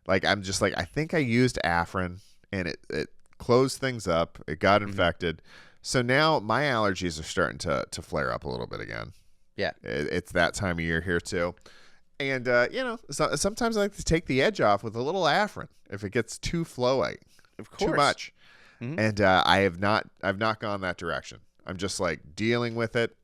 Like I'm just like I think I used Afrin, and it closed things up. It got infected. So now my allergies are starting to flare up a little bit again. Yeah. It's that time of year here too. And, sometimes I like to take the edge off with a little Afrin if it gets too flowy. Of course. Too much. Mm-hmm. And I've not gone that direction. I'm just like dealing with it.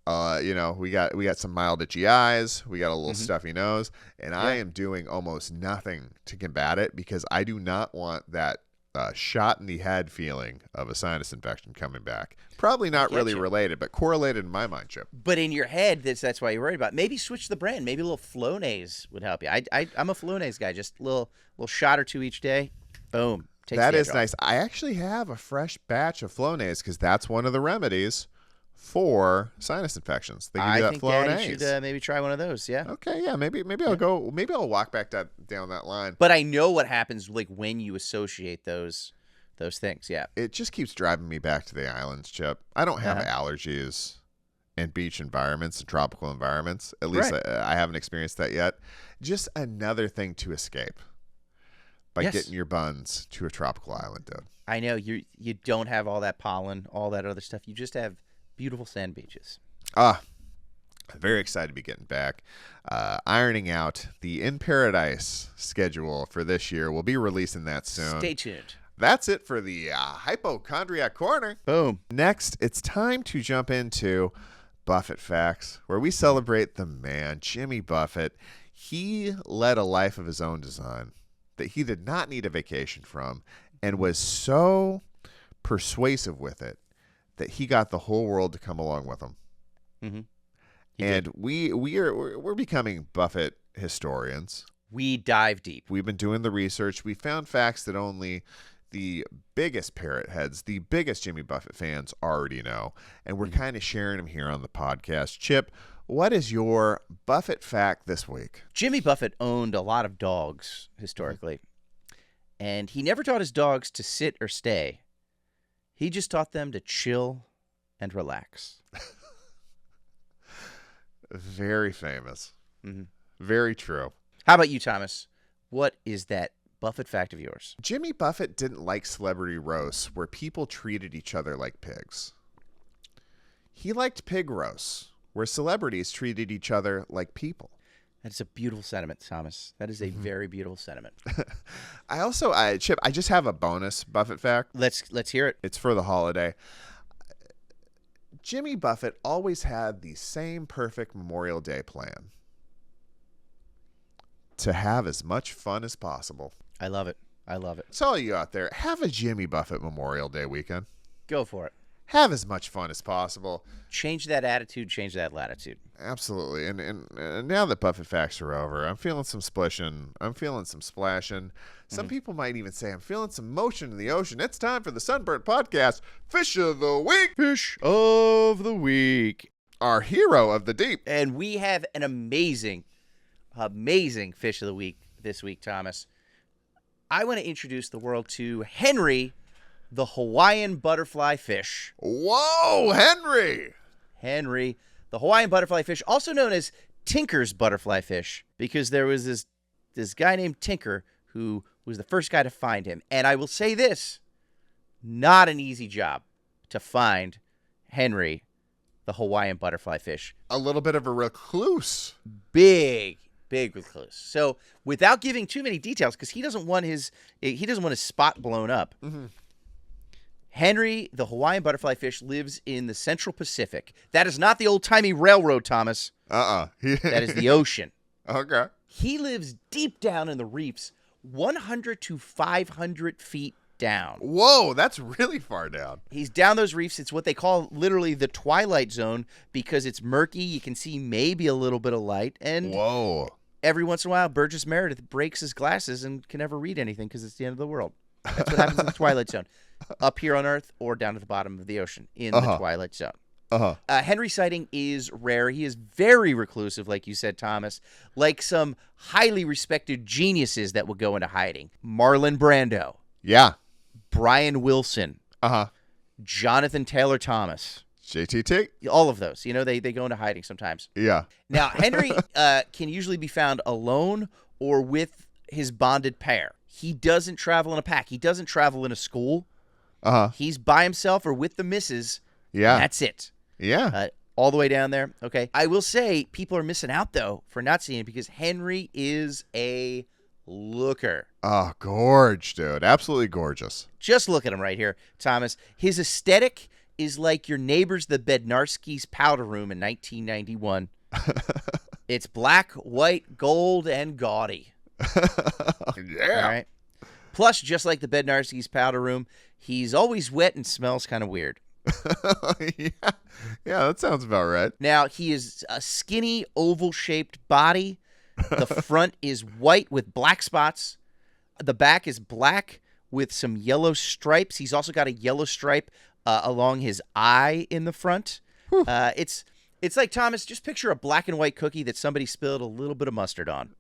We got some mild itchy eyes. We got a little stuffy nose. And I am doing almost nothing to combat it because I do not want that shot in the head feeling of a sinus infection coming back. Probably not really related, but correlated in my mind, Chip. But in your head, that's why you're worried about it. Maybe switch the brand. Maybe a little Flonase would help you. I'm a Flonase guy. Just a little shot or two each day. Boom. That is nice. I actually have a fresh batch of Flonase because that's one of the remedies for sinus infections. They give you that think Flonase. Daddy should maybe try one of those. Yeah. Okay. Yeah. Maybe I'll go. Maybe I'll walk back down that line. But I know what happens like when you associate those things. Yeah. It just keeps driving me back to the islands, Chip. I don't have allergies in beach environments and tropical environments. At least I haven't experienced that yet. Just another thing to escape by getting your buns to a tropical island, dude. I know you don't have all that pollen, all that other stuff. You just have beautiful sand beaches. I'm very excited to be getting back. Ironing out the In Paradise schedule for this year. We'll be releasing that soon. Stay tuned. That's it for the Hypochondriac Corner. Boom. Next, it's time to jump into Buffett Facts, where we celebrate the man, Jimmy Buffett. He led a life of his own design that he did not need a vacation from and was so persuasive with it that he got the whole world to come along with him. Mm-hmm. And we're becoming Buffett historians. We dive deep. We've been doing the research. We found facts that only the biggest parrot heads, the biggest Jimmy Buffett fans already know. And we're kind of sharing them here on the podcast. Chip, what is your Buffett fact this week? Jimmy Buffett owned a lot of dogs historically. And he never taught his dogs to sit or stay. He just taught them to chill and relax. Very famous. Mm-hmm. Very true. How about you, Thomas? What is that Buffett fact of yours? Jimmy Buffett didn't like celebrity roasts where people treated each other like pigs. He liked pig roasts where celebrities treated each other like people. That's a beautiful sentiment, Thomas. That is a very beautiful sentiment. Chip, I just have a bonus Buffett fact. Let's hear it. It's for the holiday. Jimmy Buffett always had the same perfect Memorial Day plan. To have as much fun as possible. I love it. I love it. So all you out there, have a Jimmy Buffett Memorial Day weekend. Go for it. Have as much fun as possible. Change that attitude, change that latitude. Absolutely. And now that Buffett facts are over, I'm feeling some splishing. I'm feeling some splashing. Some people might even say I'm feeling some motion in the ocean. It's time for the Sunburnt Podcast, Fish of the Week. Fish of the Week. Our hero of the deep. And we have an amazing Fish of the Week this week, Thomas. I want to introduce the world to Henry, the Hawaiian butterfly fish. Whoa, Henry! Henry, the Hawaiian butterfly fish, also known as Tinker's butterfly fish, because there was this guy named Tinker who was the first guy to find him. And I will say this, not an easy job to find Henry, the Hawaiian butterfly fish. A little bit of a recluse. Big recluse. So without giving too many details, because he doesn't want his spot blown up. Henry, the Hawaiian butterfly fish, lives in the Central Pacific. That is not the old-timey railroad, Thomas. That is the ocean. Okay. He lives deep down in the reefs, 100 to 500 feet down. Whoa, that's really far down. He's down those reefs. It's what they call literally the twilight zone because it's murky. You can see maybe a little bit of light. And whoa. Every once in a while, Burgess Meredith breaks his glasses and can never read anything because it's the end of the world. That's what happens in the twilight zone. Up here on Earth or down at the bottom of the ocean in the twilight zone. Henry sighting is rare. He is very reclusive, like you said, Thomas, like some highly respected geniuses that would go into hiding. Marlon Brando. Yeah. Brian Wilson. Jonathan Taylor Thomas. JTT. All of those. You know, they go into hiding sometimes. Yeah. Now, Henry can usually be found alone or with his bonded pair. He doesn't travel in a pack. He doesn't travel in a school. He's by himself or with the missus. Yeah. That's it. Yeah. All the way down there. Okay. I will say people are missing out, though, for not seeing it because Henry is a looker. Oh, gorge, dude. Absolutely gorgeous. Just look at him right here, Thomas. His aesthetic is like your neighbors, the Bednarski's powder room in 1991. It's black, white, gold, and gaudy. Yeah. All right. Plus, just like the Bednarski's powder room, he's always wet and smells kind of weird. Yeah, that sounds about right. Now, he is a skinny, oval-shaped body. The front is white with black spots. The back is black with some yellow stripes. He's also got a yellow stripe along his eye in the front. It's like, Thomas, just picture a black and white cookie that somebody spilled a little bit of mustard on.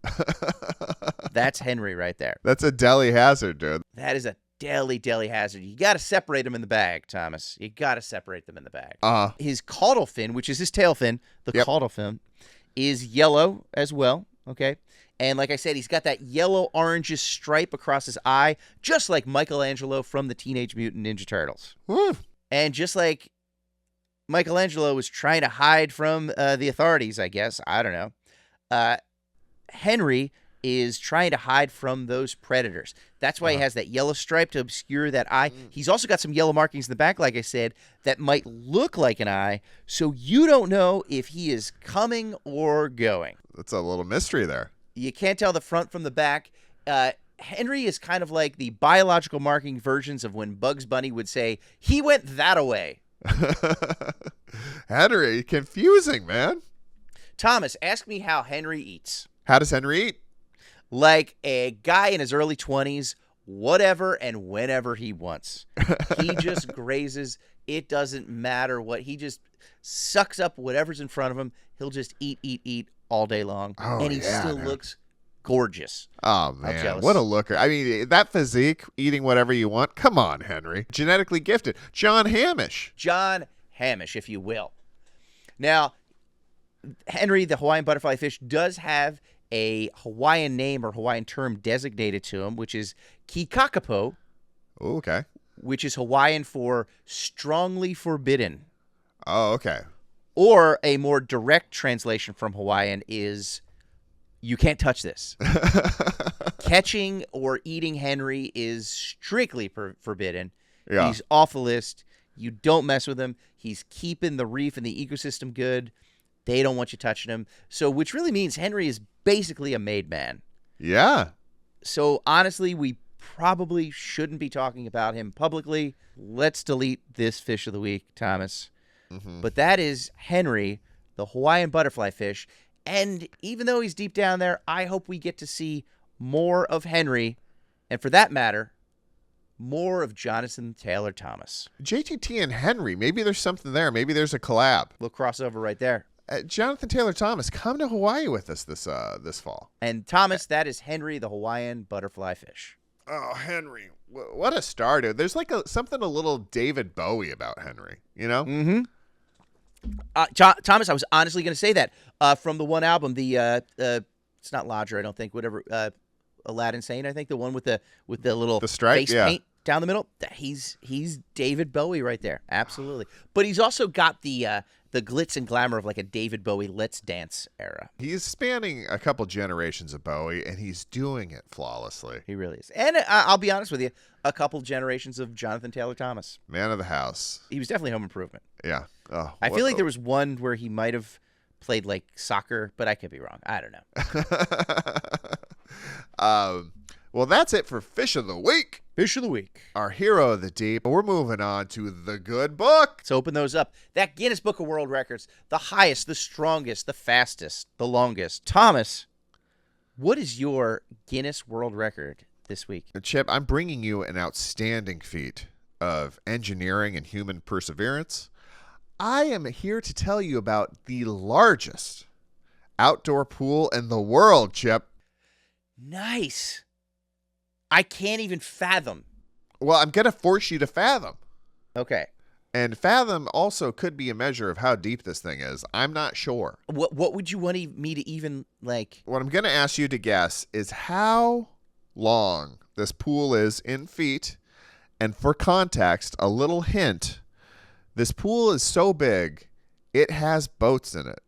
That's Henry right there. That's a deli hazard, dude. That is a deli hazard. You got to separate them in the bag, Thomas. You got to separate them in the bag. His caudal fin, which is his tail fin, the caudal fin, is yellow as well, okay? And like I said, he's got that yellow-orangish stripe across his eye, just like Michelangelo from the Teenage Mutant Ninja Turtles. Woo. And just like Michelangelo was trying to hide from the authorities, I guess. I don't know. Henry is trying to hide from those predators. That's why he has that yellow stripe to obscure that eye. He's also got some yellow markings in the back, like I said, that might look like an eye, so you don't know if he is coming or going. That's a little mystery there. You can't tell the front from the back. Henry is kind of like the biological marking versions of when Bugs Bunny would say, "He went that-a-way." Henry, confusing, man. Thomas, ask me how Henry eats. How does Henry eat? Like a guy in his early 20s, whatever and whenever he wants. He just grazes. It doesn't matter what. He just sucks up whatever's in front of him. He'll just eat all day long. Oh, and he still looks gorgeous. Oh, man. What a looker. I mean, that physique, eating whatever you want. Come on, Henry. Genetically gifted. John Hamish. John Hamish, if you will. Now, Henry, the Hawaiian butterfly fish, does have a Hawaiian name or Hawaiian term designated to him, which is kikakapo. Ooh, okay. Which is Hawaiian for strongly forbidden. Oh, okay. Or a more direct translation from Hawaiian is, you can't touch this. Catching or eating Henry is strictly forbidden. Yeah. He's off the list. You don't mess with him. He's keeping the reef and the ecosystem good. They don't want you touching him. So, which really means Henry is basically a made man. Yeah. So, honestly, we probably shouldn't be talking about him publicly. Let's delete this fish of the week, Thomas. But that is Henry, the Hawaiian butterfly fish. And even though he's deep down there, I hope we get to see more of Henry. And for that matter, more of Jonathan Taylor Thomas. JTT and Henry. Maybe there's something there. Maybe there's a collab. Little crossover right there. Jonathan Taylor Thomas, come to Hawaii with us this fall. And Thomas, that is Henry, the Hawaiian butterfly fish. Oh, Henry. What a star, dude. There's like something a little David Bowie about Henry, you know? Mm-hmm. Thomas, I was honestly going to say that from the one album, it's not Lodger, I don't think, whatever, Aladdin Sane, I think, the one with the little stripe, face paint down the middle. He's David Bowie right there, absolutely. But he's also got the the glitz and glamour of like a David Bowie Let's Dance era. He's spanning a couple generations of Bowie, and he's doing it flawlessly. He really is. And I'll be honest with you, a couple generations of Jonathan Taylor Thomas. Man of the house. He was definitely Home Improvement. Yeah. Oh, I feel like there was one where he might have played like soccer, but I could be wrong. I don't know. Well, that's it for Fish of the Week. Fish of the Week. Our hero of the deep. We're moving on to the good book. Let's open those up. That Guinness Book of World Records, the highest, the strongest, the fastest, the longest. Thomas, what is your Guinness World Record this week? Chip, I'm bringing you an outstanding feat of engineering and human perseverance. I am here to tell you about the largest outdoor pool in the world, Chip. Nice. I can't even fathom. Well, I'm going to force you to fathom. Okay. And fathom also could be a measure of how deep this thing is. I'm not sure. What would you want me to even, like... What I'm going to ask you to guess is how long this pool is in feet. And for context, a little hint, this pool is so big, it has boats in it.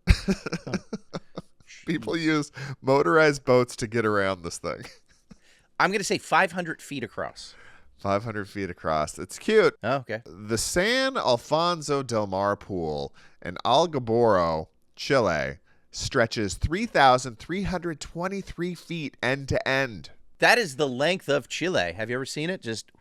People use motorized boats to get around this thing. I'm going to say 500 feet across. 500 feet across. It's cute. Oh, okay. The San Alfonso del Mar pool in Algo, Chile, stretches 3,323 feet end to end. That is the length of Chile. Have you ever seen it? Just...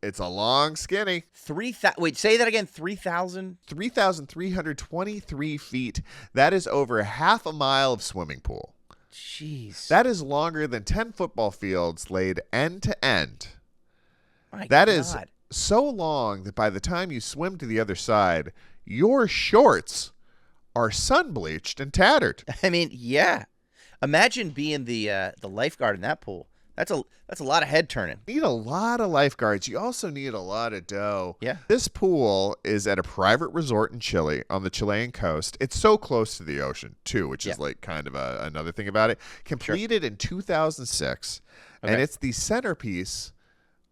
It's a long skinny. Wait, say that again. 3,000? 3,323 feet. That is over half a mile of swimming pool. Jeez. That is longer than 10 football fields laid end to end. My That God. is so long that by the time you swim to the other side, your shorts are sun-bleached and tattered. I mean, yeah. Imagine being the lifeguard in that pool. That's a lot of head turning. You need a lot of lifeguards. You also need a lot of dough. Yeah. This pool is at a private resort in Chile on the Chilean coast. It's so close to the ocean, too, which is like kind of another thing about it. Completed in 2006. Okay. And it's the centerpiece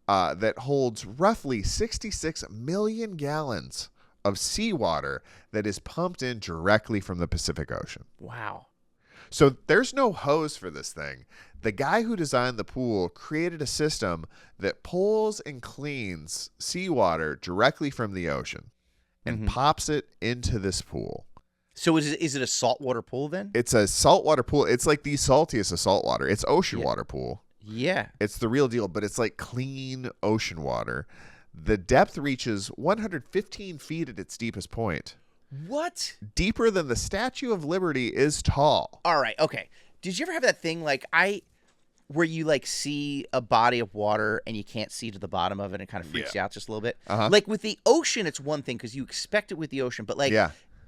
that holds roughly 66 million gallons of seawater that is pumped in directly from the Pacific Ocean. Wow. So there's no hose for this thing. The guy who designed the pool created a system that pulls and cleans seawater directly from the ocean and pops it into this pool. So is it a saltwater pool then? It's a saltwater pool. It's like the saltiest of saltwater. It's ocean water pool. Yeah. It's the real deal, but it's like clean ocean water. The depth reaches 115 feet at its deepest point. What? Deeper than the Statue of Liberty is tall. All right. Okay. Did you ever have that thing where you like see a body of water and you can't see to the bottom of it and it kind of freaks you out just a little bit? Uh-huh. Like with the ocean, it's one thing because you expect it with the ocean, but like,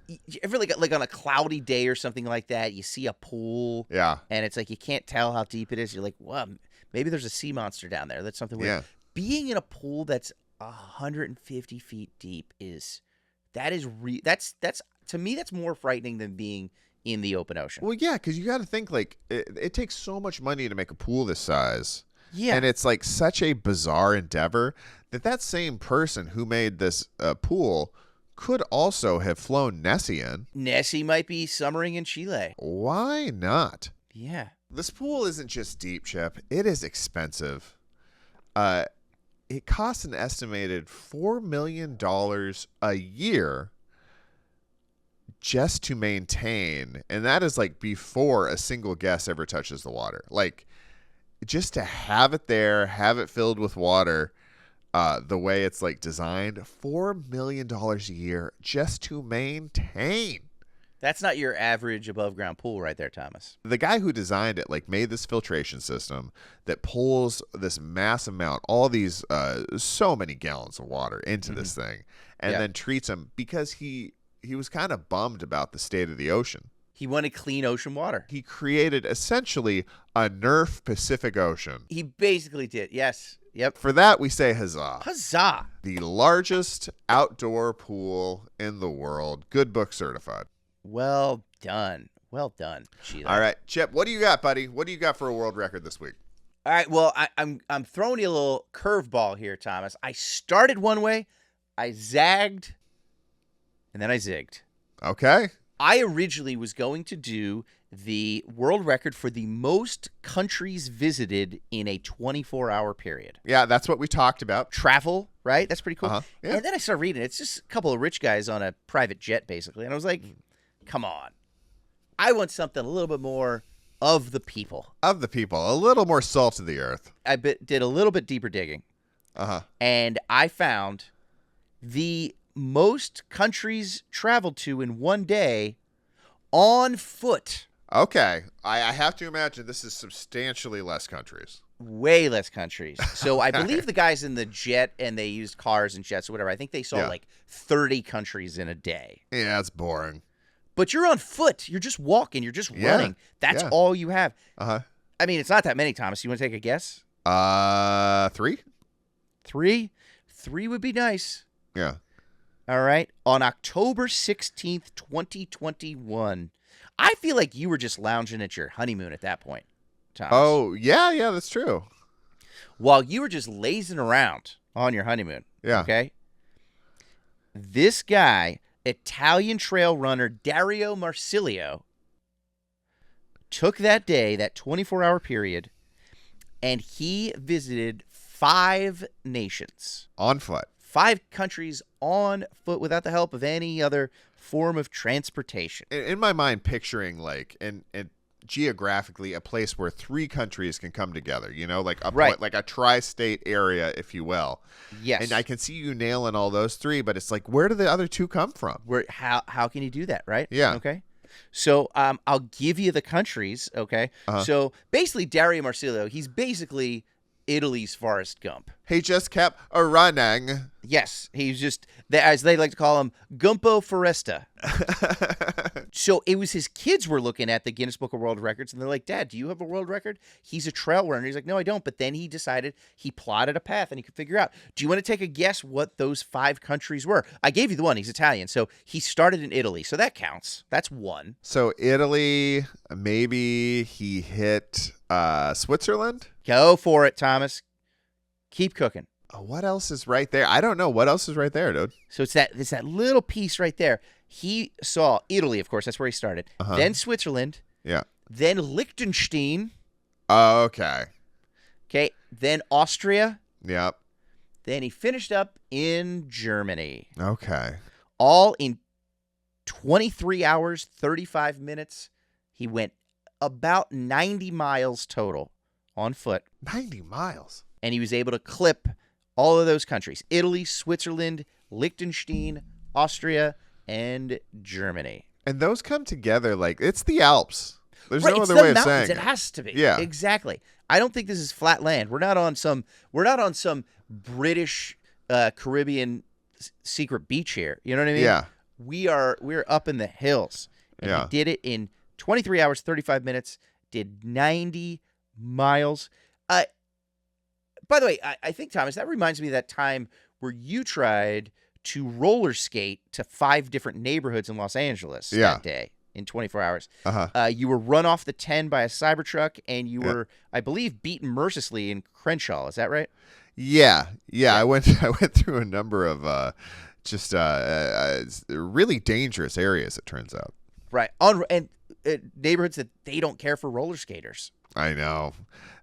you ever like on a cloudy day or something like that, you see a pool, and it's like you can't tell how deep it is. You're like, well, maybe there's a sea monster down there. That's something weird. Being in a pool that's 150 feet deep that's to me that's more frightening than being in the open ocean. Well, yeah, because you got to think like it takes so much money to make a pool this size. Yeah. And it's like such a bizarre endeavor that same person who made this pool could also have flown Nessie in. Nessie might be summering in Chile. Why not? Yeah. This pool isn't just deep, Chip. It is expensive. It costs an estimated $4 million a year just to maintain, and that is like before a single guest ever touches the water. Like just to have it there, have it filled with water, the way it's like designed, $4 million a year just to maintain. That's not your average above ground pool right there, Thomas. The guy who designed it like made this filtration system that pulls this massive amount, all these so many gallons of water into this thing, and then treats them because he was kind of bummed about the state of the ocean. He wanted clean ocean water. He created essentially a Nerf Pacific Ocean. He basically did. Yes. Yep. For that, we say huzzah. Huzzah. The largest outdoor pool in the world. Good book certified. Well done. Well done, Sheila. All right, Chip, what do you got, buddy? What do you got for a world record this week? All right, well, I'm throwing you a little curveball here, Thomas. I started one way, I zagged, and then I zigged. Okay. I originally was going to do the world record for the most countries visited in a 24-hour period. Yeah, that's what we talked about. Travel, right? That's pretty cool. Yeah. And then I started reading it. It's just a couple of rich guys on a private jet, basically. And I was like, come on. I want something a little bit more of the people. Of the people. A little more salt to the earth. I did a little bit deeper digging. And I found the most countries traveled to in one day on foot. Okay. I have to imagine this is substantially less countries. Way less countries. So I believe the guys in the jet, and they used cars and jets or whatever, I think they saw like 30 countries in a day. Yeah, it's boring. But you're on foot. You're just walking. You're just running. That's all you have. I mean, it's not that many, Thomas. You want to take a guess? 3? 3? 3 would be nice. Yeah. All right. On October 16th, 2021. I feel like you were just lounging at your honeymoon at that point, Thomas. Oh, yeah, that's true. While you were just lazing around on your honeymoon. Yeah. Okay. This guy, Italian trail runner Dario Marsilio, took that day, that 24-hour period, and he visited 5 nations. On foot. 5 countries on foot without the help of any other form of transportation. In my mind, picturing like and geographically a place where 3 countries can come together, you know, like a like a tri-state area, if you will. Yes. And I can see you nailing all those 3, but it's like, where do the other 2 come from? How can you do that, right? Yeah. Okay. So I'll give you the countries, okay? So basically Dario Marsilio, he's basically Italy's Forrest Gump. He just kept running. Yes, he's just, as they like to call him, Gumpo Foresta. So it was his kids were looking at the Guinness Book of World Records, and they're like, Dad, do you have a world record? He's a trail runner. He's like, no, I don't. But then he decided, he plotted a path, and he could figure out. Do you want to take a guess what those 5 countries were? I gave you the one. He's Italian. So he started in Italy. So that counts. That's 1. So Italy, maybe he hit Switzerland? Go for it, Thomas. Keep cooking. What else is right there? I don't know. What else is right there, dude? So it's that little piece right there. He saw Italy, of course. That's where he started. Then Switzerland. Yeah. Then Liechtenstein. Okay. Okay. Then Austria. Yep. Then he finished up in Germany. Okay. All in 23 hours, 35 minutes. He went about 90 miles total on foot. 90 miles. And he was able to clip all of those countries. Italy, Switzerland, Liechtenstein, Austria, and Germany. And those come together like it's the Alps. There's right, no it's other the way of mountains. saying it has to be. Yeah. Exactly. I don't think this is flat land. We're not on some British Caribbean secret beach here. You know what I mean? Yeah. We're up in the hills. And he did it in 23 hours, 35 minutes, did 90 miles. By the way, I think, Thomas, that reminds me of that time where you tried to roller skate to 5 different neighborhoods in Los Angeles that day in 24 hours. You were run off the 10 by a Cybertruck, and you were, I believe, beaten mercilessly in Crenshaw. Is that right? Yeah. I went through a number of just really dangerous areas, it turns out. Right. And neighborhoods that they don't care for roller skaters. I know.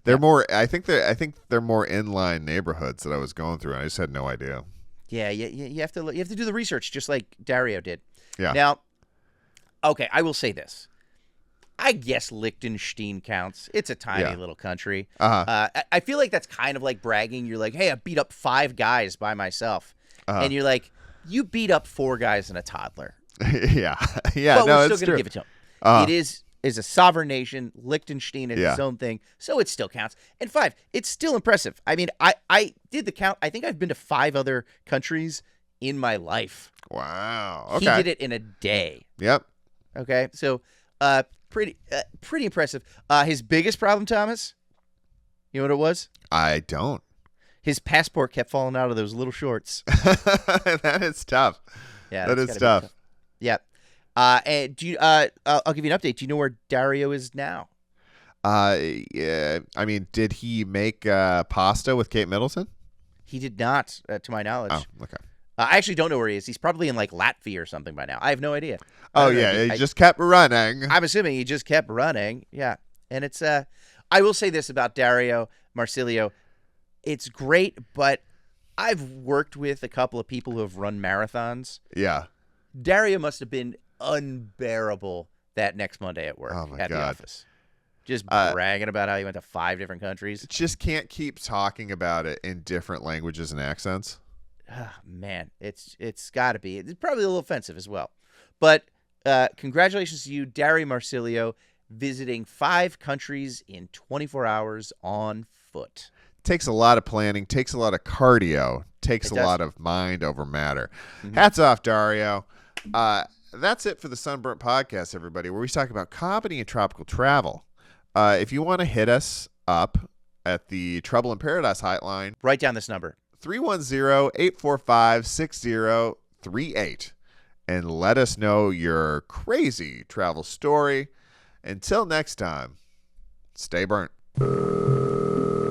They're more. I think they're more inline neighborhoods that I was going through. And I just had no idea. Yeah. You have to do the research, just like Dario did. Yeah. Now, okay, I will say this. I guess Liechtenstein counts. It's a tiny little country. I feel like that's kind of like bragging. You're like, hey, I beat up 5 guys by myself, and you're like, you beat up 4 guys and a toddler. yeah. But we're still going to give it to him. It is a sovereign nation. Liechtenstein is its own thing, so it still counts. And 5, it's still impressive. I mean, I did the count. I think I've been to 5 other countries in my life. Wow. Okay. He did it in a day. Yep. Okay, so pretty impressive. His biggest problem, Thomas, you know what it was? I don't. His passport kept falling out of those little shorts. That is tough. Yeah, that is tough. Yeah. And do you? I'll give you an update. Do you know where Dario is now? Yeah. I mean, did he make pasta with Kate Middleton? He did not, to my knowledge. Oh, okay. I actually don't know where he is. He's probably in like Latvia or something by now. I have no idea. Oh, yeah. He just kept running. I'm assuming he just kept running. Yeah. And it's, I will say this about Dario Marsilio. It's great, but I've worked with a couple of people who have run marathons. Yeah. Dario must have been unbearable that next Monday at work at the office. Just bragging about how he went to 5 different countries. Just can't keep talking about it in different languages and accents. Oh, man, it's got to be. It's probably a little offensive as well. But congratulations to you, Dario Marsilio, visiting 5 countries in 24 hours on foot. Takes a lot of planning, takes a lot of cardio, takes a lot of mind over matter. Mm-hmm. Hats off, Dario. That's it for the Sunburnt podcast, everybody, where we talk about comedy and tropical travel. If you want to hit us up at the Trouble in Paradise hotline, write down this number, 310-845-6038, and let us know your crazy travel story. Until next time, stay burnt.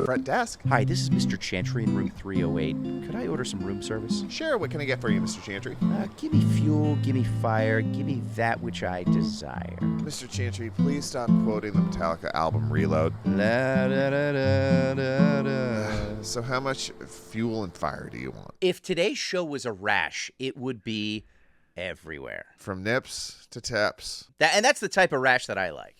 Front desk. Hi, this is Mr. Chantry in room 308. Could I order some room service? Sure. What can I get for you, Mr. Chantry? Give me fuel, give me fire, give me that which I desire. Mr. Chantry, please stop quoting the Metallica album Reload. La, da, da, da, da, da. So how much fuel and fire do you want? If today's show was a rash, it would be everywhere. From nips to tips. And that's the type of rash that I like.